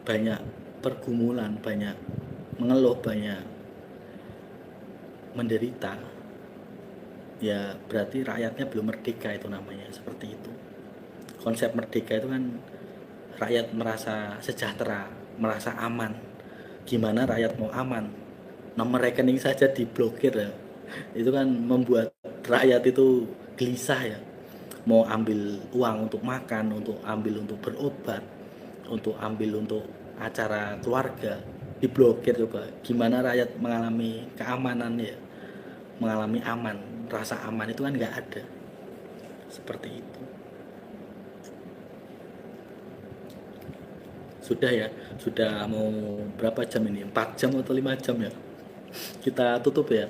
banyak pergumulan, banyak mengeluh, banyak menderita, ya berarti rakyatnya belum merdeka, itu namanya seperti itu. Konsep merdeka itu kan rakyat merasa sejahtera, merasa aman. Gimana rakyat mau aman? Nomor rekening saja diblokir ya. Itu kan membuat rakyat itu gelisah ya. Mau ambil uang untuk makan, untuk ambil untuk berobat, untuk ambil untuk acara keluarga, diblokir. Coba gimana rakyat mengalami keamanan ya, mengalami aman, rasa aman itu kan nggak ada. Seperti itu. Sudah ya, sudah mau berapa jam ini? 4 jam atau 5 jam ya? Kita tutup ya.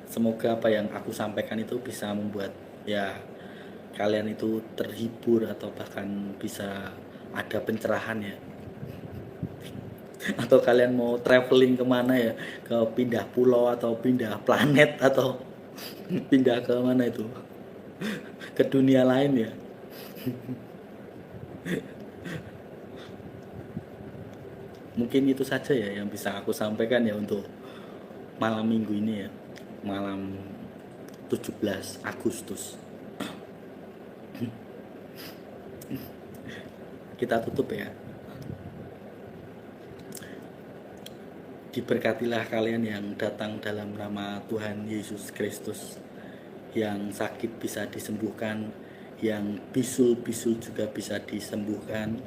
Semoga apa yang aku sampaikan itu bisa membuat ya kalian itu terhibur atau bahkan bisa ada pencerahan ya. Atau kalian mau traveling kemana ya, ke pindah pulau atau pindah planet atau pindah ke mana itu, ke dunia lain ya. Mungkin itu saja ya yang bisa aku sampaikan ya untuk malam minggu ini ya, malam 17 Agustus. Kita tutup ya. Diberkatilah kalian yang datang dalam nama Tuhan Yesus Kristus. Yang sakit bisa disembuhkan, yang bisul-bisul juga bisa disembuhkan,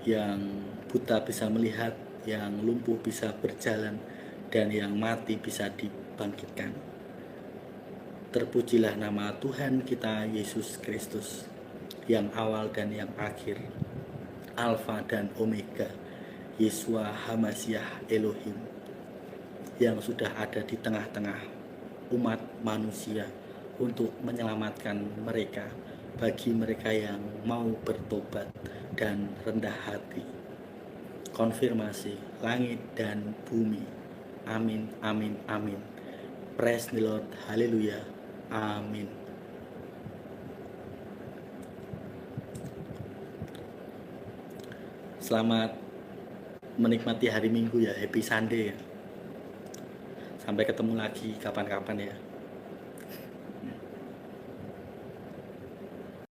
yang buta bisa melihat, yang lumpuh bisa berjalan, dan yang mati bisa dibangkitkan. Terpujilah nama Tuhan kita Yesus Kristus, yang awal dan yang akhir, Alfa dan Omega, Yeshua Hamasyah Elohim, yang sudah ada di tengah-tengah umat manusia untuk menyelamatkan mereka, bagi mereka yang mau bertobat dan rendah hati. Konfirmasi langit dan bumi. Amin, amin, amin. Praise the Lord, haleluya, amin. Selamat menikmati hari Minggu ya, happy Sunday ya. Sampai ketemu lagi kapan-kapan ya.